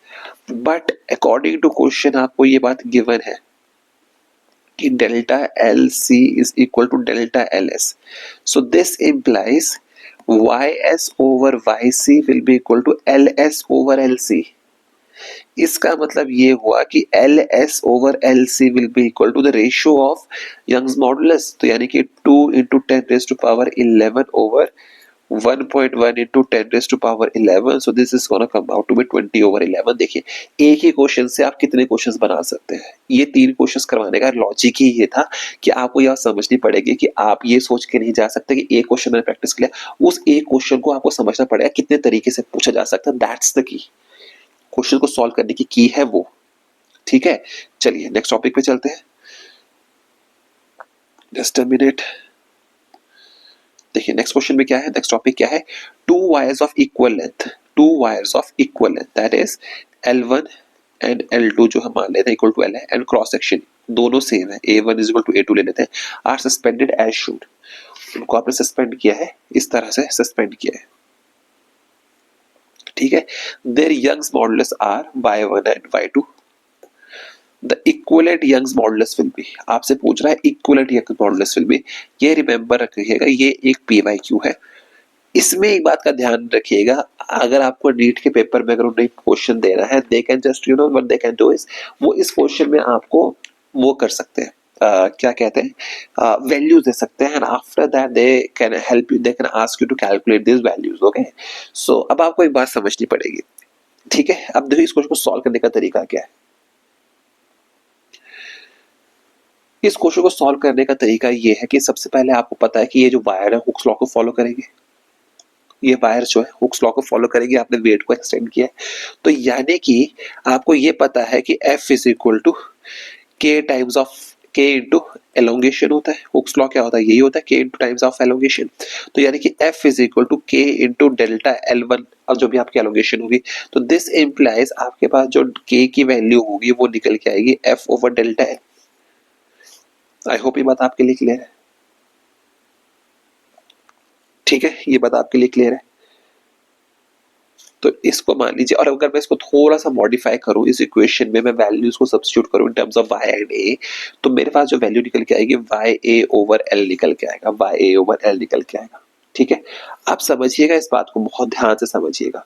But according to question आपको ये बात गिवन है कि delta LC is equal to delta LS, so this implies YS over YC will be equal to LS over LC। इसका मतलब ये हुआ कि LS over LC will be equal to the ratio of Young's modulus, तो यानी कि 2 into 10 raised to power 11 over 1.1 into 10 raised to power 11, so this is gonna come out to be 20 over 11। देखिए एक ही क्वेश्चन से आप कितने क्वेश्चंस बना सकते हैं, ये 3 क्वेश्चंस करवाने का लॉजिक ही ये था कि आपको यह समझनी पड़ेगी कि आप ये सोच के नहीं जा सकते कि एक क्वेश्चन मैंने प्रैक्टिस किया, उस एक क्वेश्चन को आपको समझना पड़ेगा कितने तरीके से पूछा जा सकता है, दैट्स द की, क्वेश्चन को सॉल्व करने की है वो, ठीक है। चलिए नेक्स्ट टॉपिक पे चलते हैं। Just a minute. देखिए नेक्स्ट क्वेश्चन में क्या है, नेक्स्ट टॉपिक क्या है, to wires of equal length, to wires of equal length that is L1 and L2 जो हम मान लेते हैं इक्वल टू L है, एंड क्रॉस सेक्शन दोनों सेम है, A1 is equal to A2 ले लेते हैं, आर सस्पेंडेड एज शूड, उनको आपने सस्पेंड किया है, इस तरह से सस्पेंड किया है, ठीक है। Their Young's modulus are y1 and y2, the equivalent Young's modulus will be, आपसे पूछ रहा है equivalent Young's modulus will be, ये रिमेंबर रखिएगा, ये एक PYQ है। इसमें एक बात का ध्यान रखिएगा, अगर आपको नीट के पेपर में अगर उन्हें क्वेश्चन देना है, they can just what they can do is, वो इस क्वेश्चन में आपको वो कर सकते हैं, क्या कहते हैं, वैल्यूज दे सकते हैं, and after that they can help you, they can ask you to calculate this values, okay. So अब आपको एक बात समझनी पड़ेगी, ठीक है। अब देखिए इस क्वेश्चन को सॉल्व करने का तरीका क्या है। इस क्वेश्चन को सॉल्व करने का तरीका ये है कि सबसे पहले आपको पता है कि ये जो वायर है हुक्स लॉ को फॉलो करेंगे, ये वायर जो है हुक्स लॉ को फॉलो करेगी, आपने वेट को एक्सटेंड किया है, तो यानी कि आपको ये पता है कि F is equal to K times of K into elongation होता है, हुक्स लॉ क्या होता है, यही होता है K into times of elongation, तो यानी कि F is equal to K into delta L1 और जो भी आपकी एलोंगेशन होगी, तो दिस इम्प्लाइज आपके पास जो K की वैल्यू होगी वो निकल के आएगी F ओवर डेल्टा L। आई होप ये बात आपके लिए क्लियर है, ठीक है, ये बात आपके लिए क्लियर है। तो इसको मान लीजिए, और अगर मैं इसको थोड़ा सा मॉडिफाई करूं, इस इक्वेशन में मैं वैल्यूज को सब्स्टिट्यूट करूं in terms of y and a, तो मेरे पास जो वैल्यू निकल के आएगी ya ओवर l निकल के आएगा, ya ओवर l निकल के आएगा, ठीक है। आप समझिएगा इस बात को, बहुत ध्यान से समझिएगा।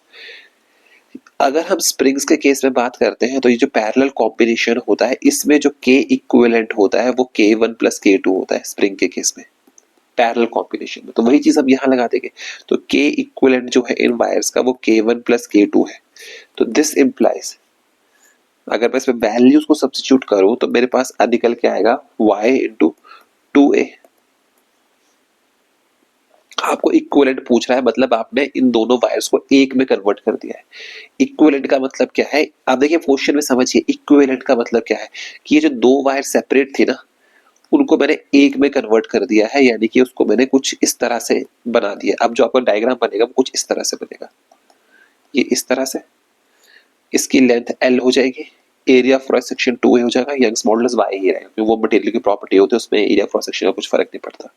अगर हम स्प्रिंग्स के केस में बात करते हैं तो ये जो पैरेलल कॉम्बिनेशन होता है, इसमें जो k इक्विवेलेंट होता है वो k1 प्लस k2 होता है स्प्रिंग के केस में, पैरेलल कॉम्बिनेशन में, तो वही चीज हम यहां लगा देंगे, तो k इक्विवेलेंट जो है इन वायर्स का वो k1 प्लस k2 है, तो दिस इंप्लाइज अगर मैं इसमें वैल्यूज को सब्स्टिट्यूट करूं तो मेरे पास निकल के आएगा y इंटू 2a। आपको इक्विवेलेंट पूछ रहा है, मतलब आपने इन दोनों वायर्स को एक में कन्वर्ट कर दिया है। इक्विवेलेंट का मतलब क्या है, आप देखिए क्वेश्चन में समझिए, इक्विवेलेंट का मतलब क्या है कि ये जो दो वायर सेपरेट थी ना, उनको मैंने एक में कन्वर्ट कर दिया है, यानी कि उसको मैंने कुछ इस तरह से बना दिया। अब जो आपका डायग्राम बनेगा वो कुछ इस तरह से बनेगा, ये इस तरह से, इसकी लेंथ L हो जाएगी, area of cross section 2a हो जाएगा, यंग्स मॉडुलस y ही रहेगा, क्योंकि वो मटेरियल की प्रॉपर्टी होती है, उसमें एरिया क्रॉस सेक्शन का कुछ फर्क नहीं पड़ता,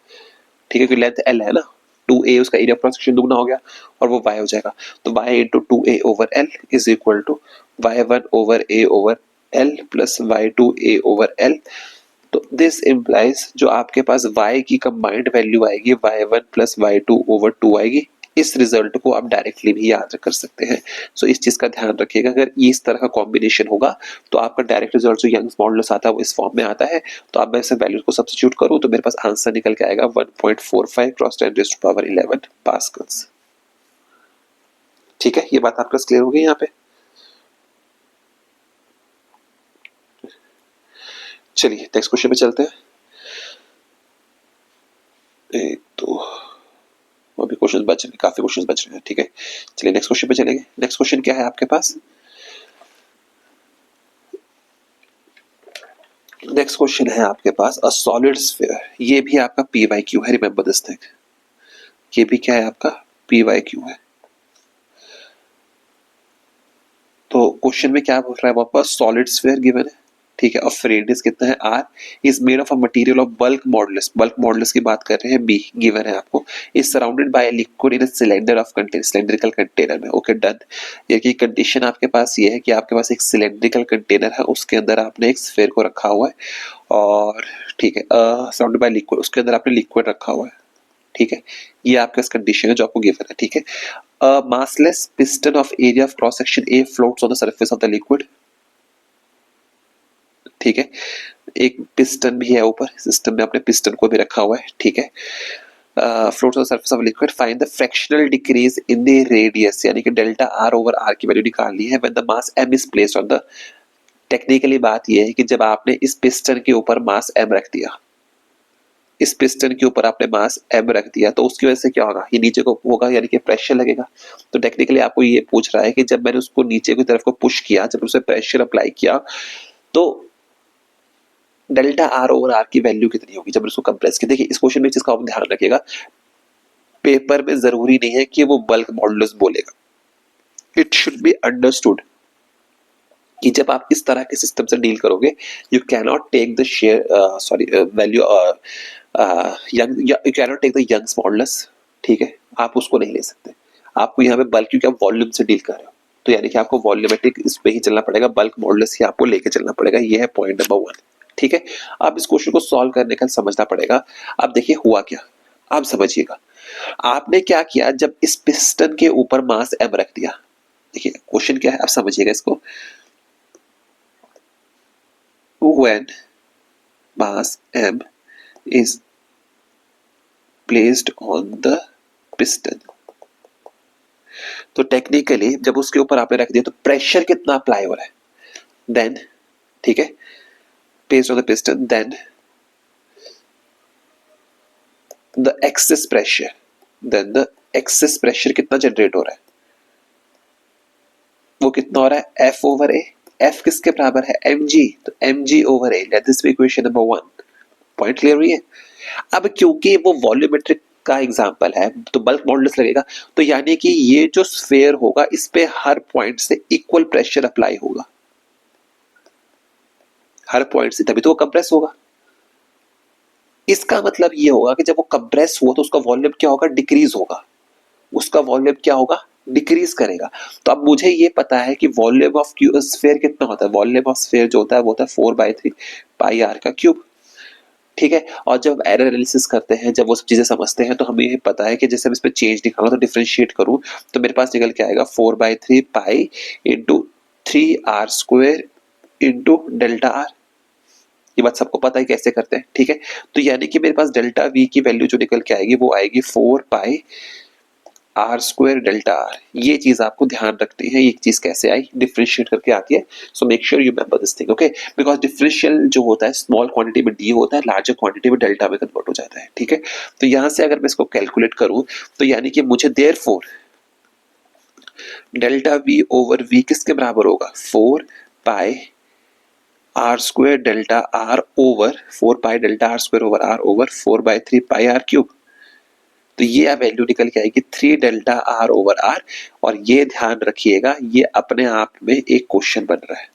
ठीक है, क्योंकि लेंथ L है ना, 2a उसका एरिया क्रॉस सेक्शन दुगना हो गया और वो y हो जाएगा, तो y into 2a over l is equal to y1 over a over l plus y2 a over l। तो दिस इम्प्लाइज जो आपके पास y की कंबाइंड वैल्यू आएगी y1 प्लस y2 ओवर 2 आएगी। इस रिजल्ट को आप डायरेक्टली भी याद कर सकते हैं, सो इस चीज का ध्यान रखिएगा, अगर इस तरह का कॉम्बिनेशन होगा तो आपका डायरेक्ट रिजल्ट जो यंग्स मॉडुलस आता है वो इस फॉर्म में आता है। तो अब मैं इसे वैल्यूज को सब्स्टिट्यूट करूं तो मेरे पास आंसर निकल के आएगा 1.45 cross 10 raised to power 11 pascals, ठीक है। ये बात आपका क्लियर हो गई यहाँ पे। चलिए नेक्स्ट क्वेश्चन पे चलते हैं। एक तो अभी क्वेश्चन बच रहे, काफी क्वेश्चन बच रहे हैं, ठीक है। चलिए नेक्स्ट क्वेश्चन पे चलेंगे। नेक्स्ट क्वेश्चन क्या है आपके पास, नेक्स्ट क्वेश्चन है आपके पास अ सॉलिड स्फीयर, ये भी आपका PYQ है, रिमेंबर दिस थिंग, ये भी क्या है आपका PYQ है। तो क्वेश्चन में क्या बोल रहा है वापस, सॉलिड स्फीयर गिवन है, ठीक है, और रेडियस कितना है r, is made of a material of bulk modulus, bulk modulus की बात कर रहे हैं, b गिवन है आपको, is surrounded by liquid in a cylinder of container, cylindrical container में, ओके डन। ये की कंडीशन आपके पास ये है कि आपके पास एक सिलेंड्रिकल कंटेनर है, उसके अंदर आपने एक स्फीयर को रखा हुआ है, और ठीक है सराउंडेड बाय लिक्विड, उसके अंदर आपने लिक्विड रखा हुआ है, ठीक है, ये आपका कंडीशन है जो आपको गिवन है, ठीक है। massless piston of area of cross section A floats on the surface of the liquid, ठीक है, एक पिस्टन भी है ऊपर, सिस्टम में आपने पिस्टन को भी रखा हुआ है, ठीक है। Floats on the surface of liquid, find the fractional decrease in the radius, यानी कि डेल्टा r ओवर r की वैल्यू निकालनी है when the mass m is placed on the, technically बात यह है कि जब आपने इस पिस्टन के ऊपर मास m रख दिया, इस पिस्टन के ऊपर आपने मास m रख दिया, तो उसकी वजह से क्या होगा, ये नीचे को होगा, यानी कि प्रेशर लगेगा। तो टेक्निकली आपको ये पूछ रहा है कि जब मैंने उसको नीचे की तरफ को पुश किया, जब उसे प्रेशर अप्लाई किया, तो डेल्टा आर ओवर आर की वैल्यू कितनी होगी जब इसको कंप्रेस की। देखिए इस क्वेश्चन में चीज का आप ध्यान रखिएगा, पेपर में जरूरी नहीं है कि वो बल्क मॉडुलस बोलेगा। इट शुड बी अंडरस्टूड कि जब आप इस तरह के सिस्टम से डील करोगे, you cannot take the shear sorry value you cannot take the Young's modulus, ठीक है, आप उसको नहीं ले सकते। आपको यहाँ पे बल्क, क्योंकि आप वॉल्यूम से डील कर रहे हो, तो यानी कि आपको वॉल्यूमेट्रिक इस पे ही चलना पड़ेगा, बल्क मॉडुलस ही आपको लेके चलना पड़ेगा। ये है पॉइंट नंबर 1, ठीक है। अब इस क्वेश्चन को सॉल्व करने का समझना पड़ेगा। अब देखिए हुआ क्या, आप समझिएगा। आपने क्या किया, जब इस पिस्टन के ऊपर मास m रख दिया, देखिए क्वेश्चन क्या है आप समझिएगा इसको। When mass m is placed on the piston, तो टेक्निकली जब उसके ऊपर आपने रख दिया तो प्रेशर कितना अप्लाई हो रहा है, देन, ठीक है, placed on the piston, then the excess pressure, then the excess pressure कितना जनरेट हो रहा है, वो कितना हो रहा है, F over A। F किसके बराबर है, mg, तो mg over A, let this be equation number 1। Point clear हुई है। अब क्योंकि वो वॉल्यूमेट्रिक का एग्जांपल है तो बल्क मॉडुलस लगेगा, तो यानी कि ये जो स्फीयर होगा इस पे हर पॉइंट से इक्वल प्रेशर अप्लाई होगा, हर पॉइंट से, तभी तो वो कंप्रेस होगा। इसका मतलब ये होगा कि जब वो कंप्रेस हुआ तो उसका वॉल्यूम क्या होगा, डिक्रीज होगा, उसका वॉल्यूम क्या होगा, डिक्रीज करेगा। तो अब मुझे ये पता है कि वॉल्यूम ऑफ स्फीयर कितना होता है, वॉल्यूम ऑफ स्फीयर जो होता है वो होता है 4/3 पाई आर का क्यूब, ठीक है। और जब एरर एनालिसिस करते हैं, जब वो सब चीजें समझते हैं, तो हमें ये पता है कि जैसे मैं इस पे चेंज निकालूं तो डिफरेंशिएट करूं तो मेरे पास निकल के आएगा 4/3 pi into 3r² into delta R. ये बात सबको पता है कैसे करते हैं, ठीक है। तो यानी कि मेरे पास डेल्टा वी की वैल्यू जो निकल के आएगी वो आएगी 4 पाई r² डेल्टा आर। ये चीज आपको ध्यान रखनी है, ये चीज कैसे आई, डिफरेंशिएट करके आती है। So make sure you remember this thing, okay. Because differential जो होता है स्मॉल क्वांटिटी में डी होता है, लार्जर क्वांटिटी में डेल्टा में कन्वर्ट हो जाता है, ठीक है। तो यहां से अगर मैं इसको कैलकुलेट करूं तो यानी कि मुझे therefore delta V over V किसके बराबर होगा, 4 pi r² delta R over 4 pi delta r² over R over 4/3 pi R cube. तो ये वैल्यू निकल के आएगी 3 डेल्टा आर ओवर आर। और ये ध्यान रखिएगा, ये अपने आप में एक क्वेश्चन बन रहा है,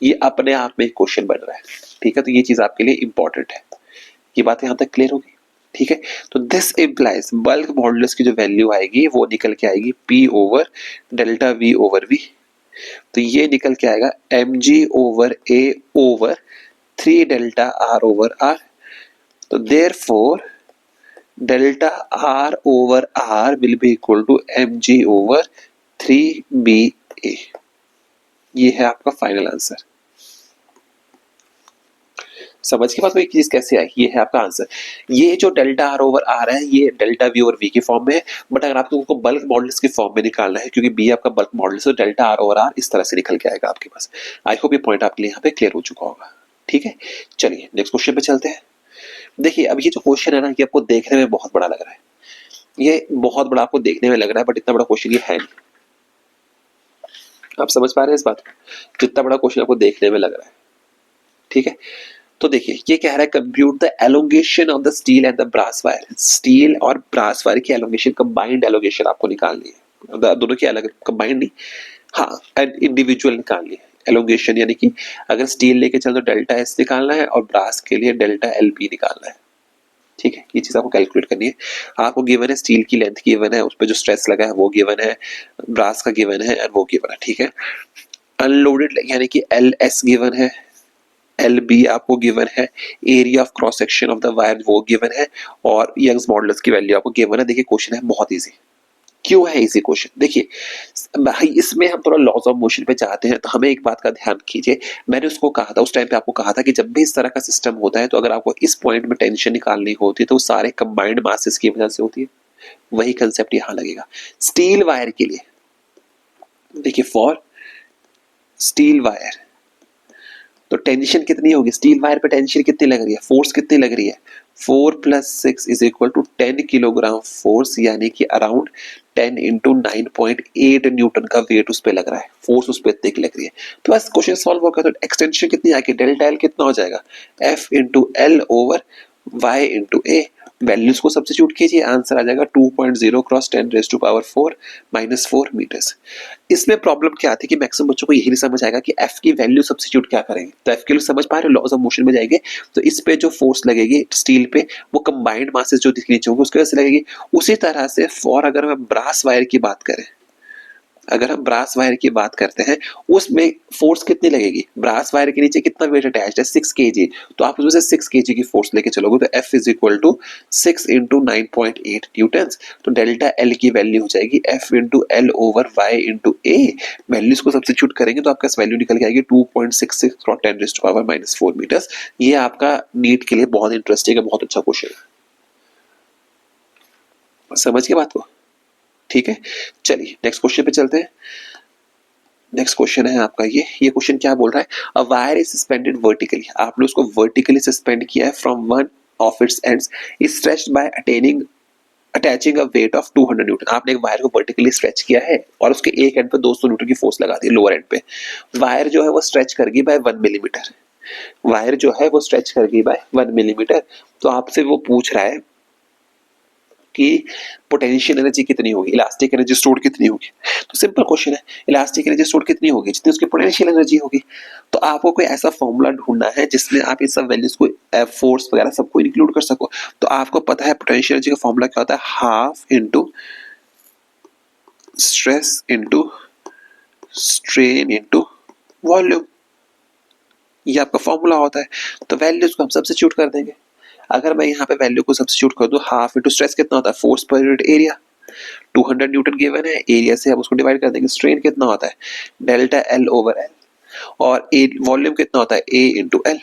ये अपने आप में एक क्वेश्चन बन रहा है, ठीक है। तो ये चीज आपके लिए इंपॉर्टेंट है। ये बात यहां तक क्लियर होगी, ठीक है। तो दिस इंप्लाइज बल्क मॉडुलस की जो वैल्यू आएगी वो निकल के आएगी P over delta V over V। तो ये निकल के आएगा mg over A over 3 delta R over R। तो therefore delta R over R will be equal to mg over 3BA। ये है आपका फाइनल आंसर। समझ के बाद वो एक चीज कैसे आई, ये है आपका आंसर। ये जो डेल्टा आर ओवर आर है ये डेल्टा वी ओवर वी की फॉर्म में है, बट अगर आपको उनको बल्क मॉडुलस की फॉर्म में निकालना है, क्योंकि बी आपका बल्क मॉडुलस है, तो डेल्टा आर ओवर आर इस तरह से निकल के आएगा आपके पास। आई होप ये पॉइंट आपके लिए यहाँ पे क्लियर हो चुका होगा, ठीक है। चलिए नेक्स्ट क्वेश्चन पे चलते हैं। देखिए अब ये जो क्वेश्चन है ना, ये आपको देखने में बहुत बड़ा लग रहा है, ये बहुत बड़ा आपको देखने में लग रहा है, बट इतना बड़ा क्वेश्चन ये है नहीं। आप समझ पा रहे हैं इस बात को, जितना बड़ा क्वेश्चन आपको देखने में लग रहा है, ठीक है। तो देखिए ये कह रहा है compute the elongation of the steel and the brass wire. स्टील और ब्रास वायर की एलोंगेशन, कंबाइंड एलोंगेशन आपको निकालनी है, दोनों की अलग, कंबाइंड नहीं, हाँ एंड इंडिविजुअल निकालनी है एलोंगेशन। यानी कि अगर स्टील लेके चल तो डेल्टा एस निकालना है और ब्रास के लिए डेल्टा एल बी निकालना है, ठीक है। ये चीज आपको कैलकुलेट करनी है। आपको गिवन है स्टील की लेंथ गिवन है, उस पर जो स्ट्रेस लगा है वो गिवन है, ब्रास का गिवन है एंड वो गिवन है, ठीक है। अनलोडेड यानी कि एल एस गिवन है, एल बी आपको गिवन है, area of cross section of the wire वो गिवन है, और यंग्स मॉडुलस की वैल्यू आपको गिवन है। देखिए क्वेश्चन है बहुत इजी। क्यों है इजी क्वेश्चन, देखिए भाई इसमें हम थोड़ा लॉज ऑफ मोशन पे जाते हैं, तो हमें एक बात का ध्यान कीजिए। मैंने उसको कहा था, उस टाइम पे आपको कहा था कि जब भी इस तरह का सिस्टम होता है तो अगर आपको इस पॉइंट में टेंशन निकालनी होती है तो वो सारे कंबाइंड मासेस की वजह से होती है। वही कंसेप्ट यहां लगेगा स्टील वायर के लिए। देखिए फॉर स्टील वायर तो टेंशन कितनी होगी, स्टील वायर पे टेंशन कितनी लग रही है, फोर्स कितनी लग रही है, 4 plus 6 is equal to 10 kilogram force, यानी कि अराउंड 10 इंटू 9.8 न्यूटन का वेट उस पर लग रहा है, फोर्स उस पर इतनी की लग रही है। तो बस क्वेश्चन सॉल्व होगा, तो एक्सटेंशन कितनी आएगी, डेल्टा एल कितना हो जाएगा, F into L over Y into A. Values को सब्स्टिट्यूट कीजिए, आंसर आ जाएगा 2.0 cross 10 raise to power 4 minus 4 metres. इसमें प्रॉब्लम क्या थी कि मैक्सिमम बच्चों को यही नहीं समझ आएगा कि एफ की वैल्यू सब्स्टिट्यूट क्या करेंगे। तो एफ की वैल्यू समझ पा रहे हो, लॉज ऑफ मोशन में जाएंगे, तो इस पे जो फोर्स लगेगी स्टील पे वो कंबाइंड मासेस जो नीचे होंगे उसकी वजह से लगेगी। उसी तरह से फॉर अगर हम ब्रास वायर की बात करें, अगर हम ब्रास वायर की बात करते हैं उसमें फोर्स कितनी लगेगी, ब्रास वायर के नीचे कितना वेट अटैच्ड है 6 kg, तो आप उसमें से 6 kg की फोर्स लेके चलोगे तो F is equal to 6 into 9.8 newton. तो डेल्टा एल की वैल्यू हो जाएगी F into L over Y into A. Values को सब्स्टिट्यूट करेंगे तो आपका वैल्यू निकल के आएगी 2.66 cross 10 raise to power minus 4 metres. ये आपका नीट के लिए बहुत इंटरेस्टिंग है, बहुत अच्छा क्वेश्चन है, समझ के बात को, ठीक है। चलिए नेक्स्ट क्वेश्चन पे चलते हैं। नेक्स्ट क्वेश्चन है आपका ये क्वेश्चन क्या बोल रहा है, a wire is suspended vertically, आपने उसको वर्टिकली सस्पेंड किया है from one of its ends is stretched bye attaching a weight of 200 Newton. आपने एक वायर को वर्टिकली स्ट्रेच किया है और उसके एक एंड पे 200 न्यूटन की फोर्स लगा दी लोअर एंड पे। वायर जो है वो स्ट्रेच कर गई बाय 1 मिलीमीटर, वायर जो है वो स्ट्रेच कर गई बाय 1 मिलीमीटर। तो आपसे वो पूछ रहा है कि पोटेंशियल एनर्जी कितनी होगी, इलास्टिक एनर्जी स्टोर्ड कितनी होगी। तो सिंपल क्वेश्चन है, इलास्टिक एनर्जी स्टोर्ड कितनी होगी, जितनी उसकी पोटेंशियल एनर्जी होगी। तो आपको कोई ऐसा फॉर्मूला ढूंढना है जिसमें आप इन सब वैल्यूज को फोर्स वगैरह सबको इंक्लूड कर सको। तो आपको पता है पोटेंशियल एनर्जी का फॉर्मूला क्या होता है, half into stress into strain into volume, ये आपका फॉर्मूला होता है। तो वैल्यूज को हम सब्स्टिट्यूट कर देंगे। अगर मैं यहाँ पे वैल्यू को सब्स्टिट्यूट कर दूं, हाफ इंटू स्ट्रेस कितना होता है, force per unit area, 200 Newton given है, एरिया से हम उसको डिवाइड कर देंगे। स्ट्रेन कितना होता है, डेल्टा एल ओवर एल, और ए वॉल्यूम कितना होता है, ए into L,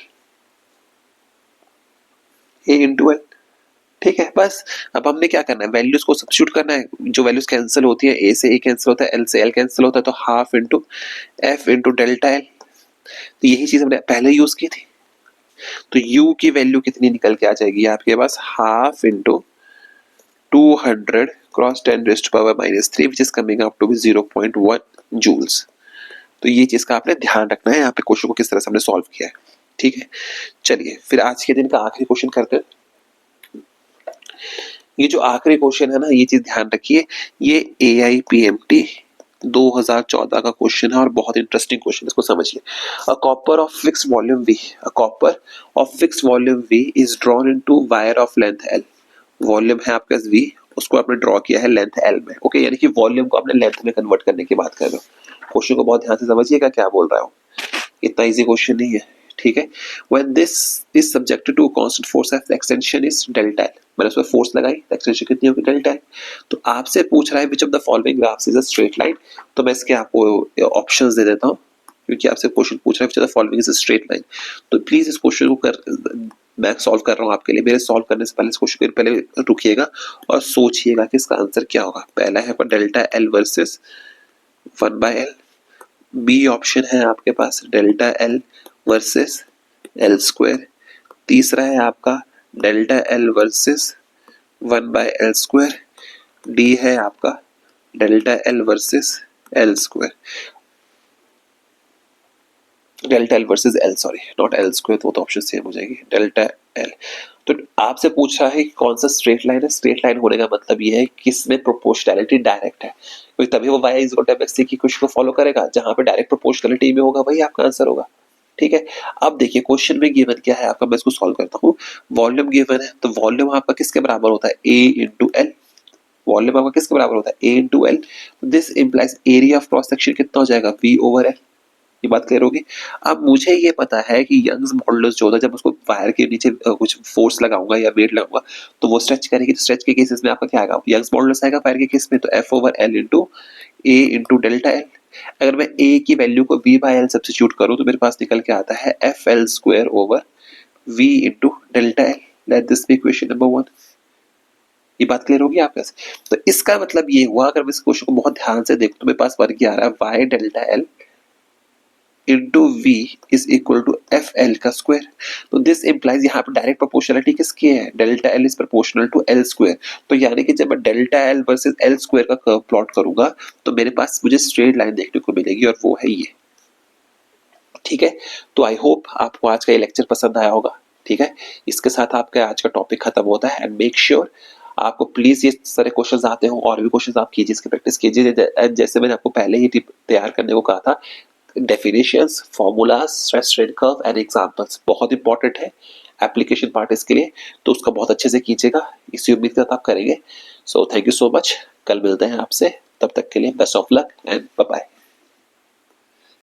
A into L, ठीक है। बस अब हमने क्या करना है, वैल्यूज को सब्स्टिट्यूट करना है। जो वैल्यूज कैंसिल होती है, ए से ए कैंसिल होता है, एल से एल कैंसिल होता है, तो half into F into delta L. तो यही चीज हमने पहले यूज की थी। तो u की वैल्यू कितनी निकल के आ जाएगी आपके पास, half into 200 cross 10 raise to power minus 3 which is coming up to be 0.1 joules. तो ये चीज का आपने ध्यान रखना है यहाँ पे, क्वेश्चन को किस तरह से हमने सॉल्व किया है, ठीक है। चलिए फिर आज के दिन का आखिरी क्वेश्चन करते हैं। ये जो आखिरी क्वेश्चन है ना, ये चीज ध्यान रखिए, ये AIPMT 2014 का क्वेश्चन है और बहुत इंटरेस्टिंग क्वेश्चन, इसको समझिए। A copper of fixed volume V, a copper of fixed volume V is drawn into wire of length L। Volume है आपका V, उसको आपने ड्रॉ किया है लेंथ L में, ओके, यानी कि वॉल्यूम को आपने लेंथ में कन्वर्ट करने की बात कर रहे हो। क्वेश्चन को बहुत ध्यान से समझिएगा क्या बोल रहा हूँ, इतना इजी क्वेश्चन नहीं है, ठीक है। When this is subjected to constant force F, the extension is delta L। मैंने उसमें फोर्स लगाई, एक्सटेंशन कितनी होगी, डेल्टा एल। तो आपसे पूछ रहा है which of the following graphs is a straight line. तो मैं इसके आपको ऑप्शंस दे देता हूँ, क्योंकि आपसे क्वेश्चन पूछ रहा है which of the following is a straight line. तो प्लीज इस क्वेश्चन को मैं सॉल्व कर रहा हूँ आपके लिए। मेरे सॉल्व करने से पहले इस क्वेश्चन को पहले रुकिएगा और सोचिएगा कि इसका आंसर क्या होगा। पहला है delta L versus 1/L, B option है आपके पास delta L versus L square, तीसरा है आपका delta L versus 1/L square, D है आपका delta L versus L square, delta L versus L, sorry not L square, तो ऑप्शन सेम हो जाएगी, डेल्टा एल। तो आपसे पूछ रहा है कि कौन सा स्ट्रेट लाइन है। स्ट्रेट लाइन होने का मतलब ये है कि इसमें प्रोपोर्शनैलिटी डायरेक्ट है, क्योंकि तभी वो y is equal to mx की क्वेश्चन को फॉलो करेगा, जहां पे डायरेक्ट प्रोपोर्शनैलिटी में होगा वही आपका आंसर होगा, ठीक है। अब देखिए क्वेश्चन में गिवन क्या है आपका, मैं इसको सॉल्व करता हूँ। वॉल्यूम गिवन है, तो वॉल्यूम आपका किसके बराबर होता है, a इंटू एल। वॉल्यूम आपका किसके बराबर होता है, a into L. This implies area of cross section कितना हो जाएगा, v ओवर एल। ये बात क्लियर होगी। अब मुझे ये पता है कि यंग्स मॉडुलस जो होता है, जब उसको वायर के नीचे कुछ फोर्स लगाऊंगा या वेट लगाऊंगा तो वो स्ट्रेच करेगी। तो स्ट्रेच के केसेस में आपका क्या आएगा, यंग्स मॉडुलस आएगा वायर के केस में, तो एफ ओवर एल इंटू ए इंटू डेल्टा एल। अगर मैं ए की वैल्यू को वी बाय एल सब्स्टिट्यूट करूं तो मेरे पास निकल के आता है F L square over V into delta L. Let this be equation number 1। ये बात क्लियर होगी आपके पास। तो इसका मतलब ये हुआ, अगर मैं इस क्वेश्चन को बहुत ध्यान से देखूं तो मेरे पास वर्ग आ रहा है Y delta L into V is equal to F L का स्क्वायर। तो दिस इम्प्लाइज यहाँ पे डायरेक्ट प्रोपोर्शनलिटी किसकी है, delta L is proportional to L square. तो यानी कि जब मैं delta L versus L square का कर्व प्लॉट करूंगा तो मेरे पास मुझे स्ट्रेट लाइन देखने को मिलेगी और वो है ये। ठीक है, तो आई होप आपको आज का ये लेक्चर पसंद आया होगा। ठीक है, इसके साथ आपका आज का टॉपिक खत्म होता है। एंड मेक श्योर आपको प्लीज ये सारे क्वेश्चंस आते हो और भी क्वेश्चंस आप कीजिए, इसकी प्रैक्टिस कीजिए। जैसे मैंने आपको पहले ही तैयार करने को कहा था, definitions, formulas, stress strain curve and examples बहुत इंपॉर्टेंट है एप्लीकेशन पार्ट इसके लिए, तो उसका बहुत अच्छे से कीजिएगा। इसी उम्मीद के साथ आप करेंगे। So thank you so much, कल मिलते हैं आपसे, तब तक के लिए best of luck and bye bye.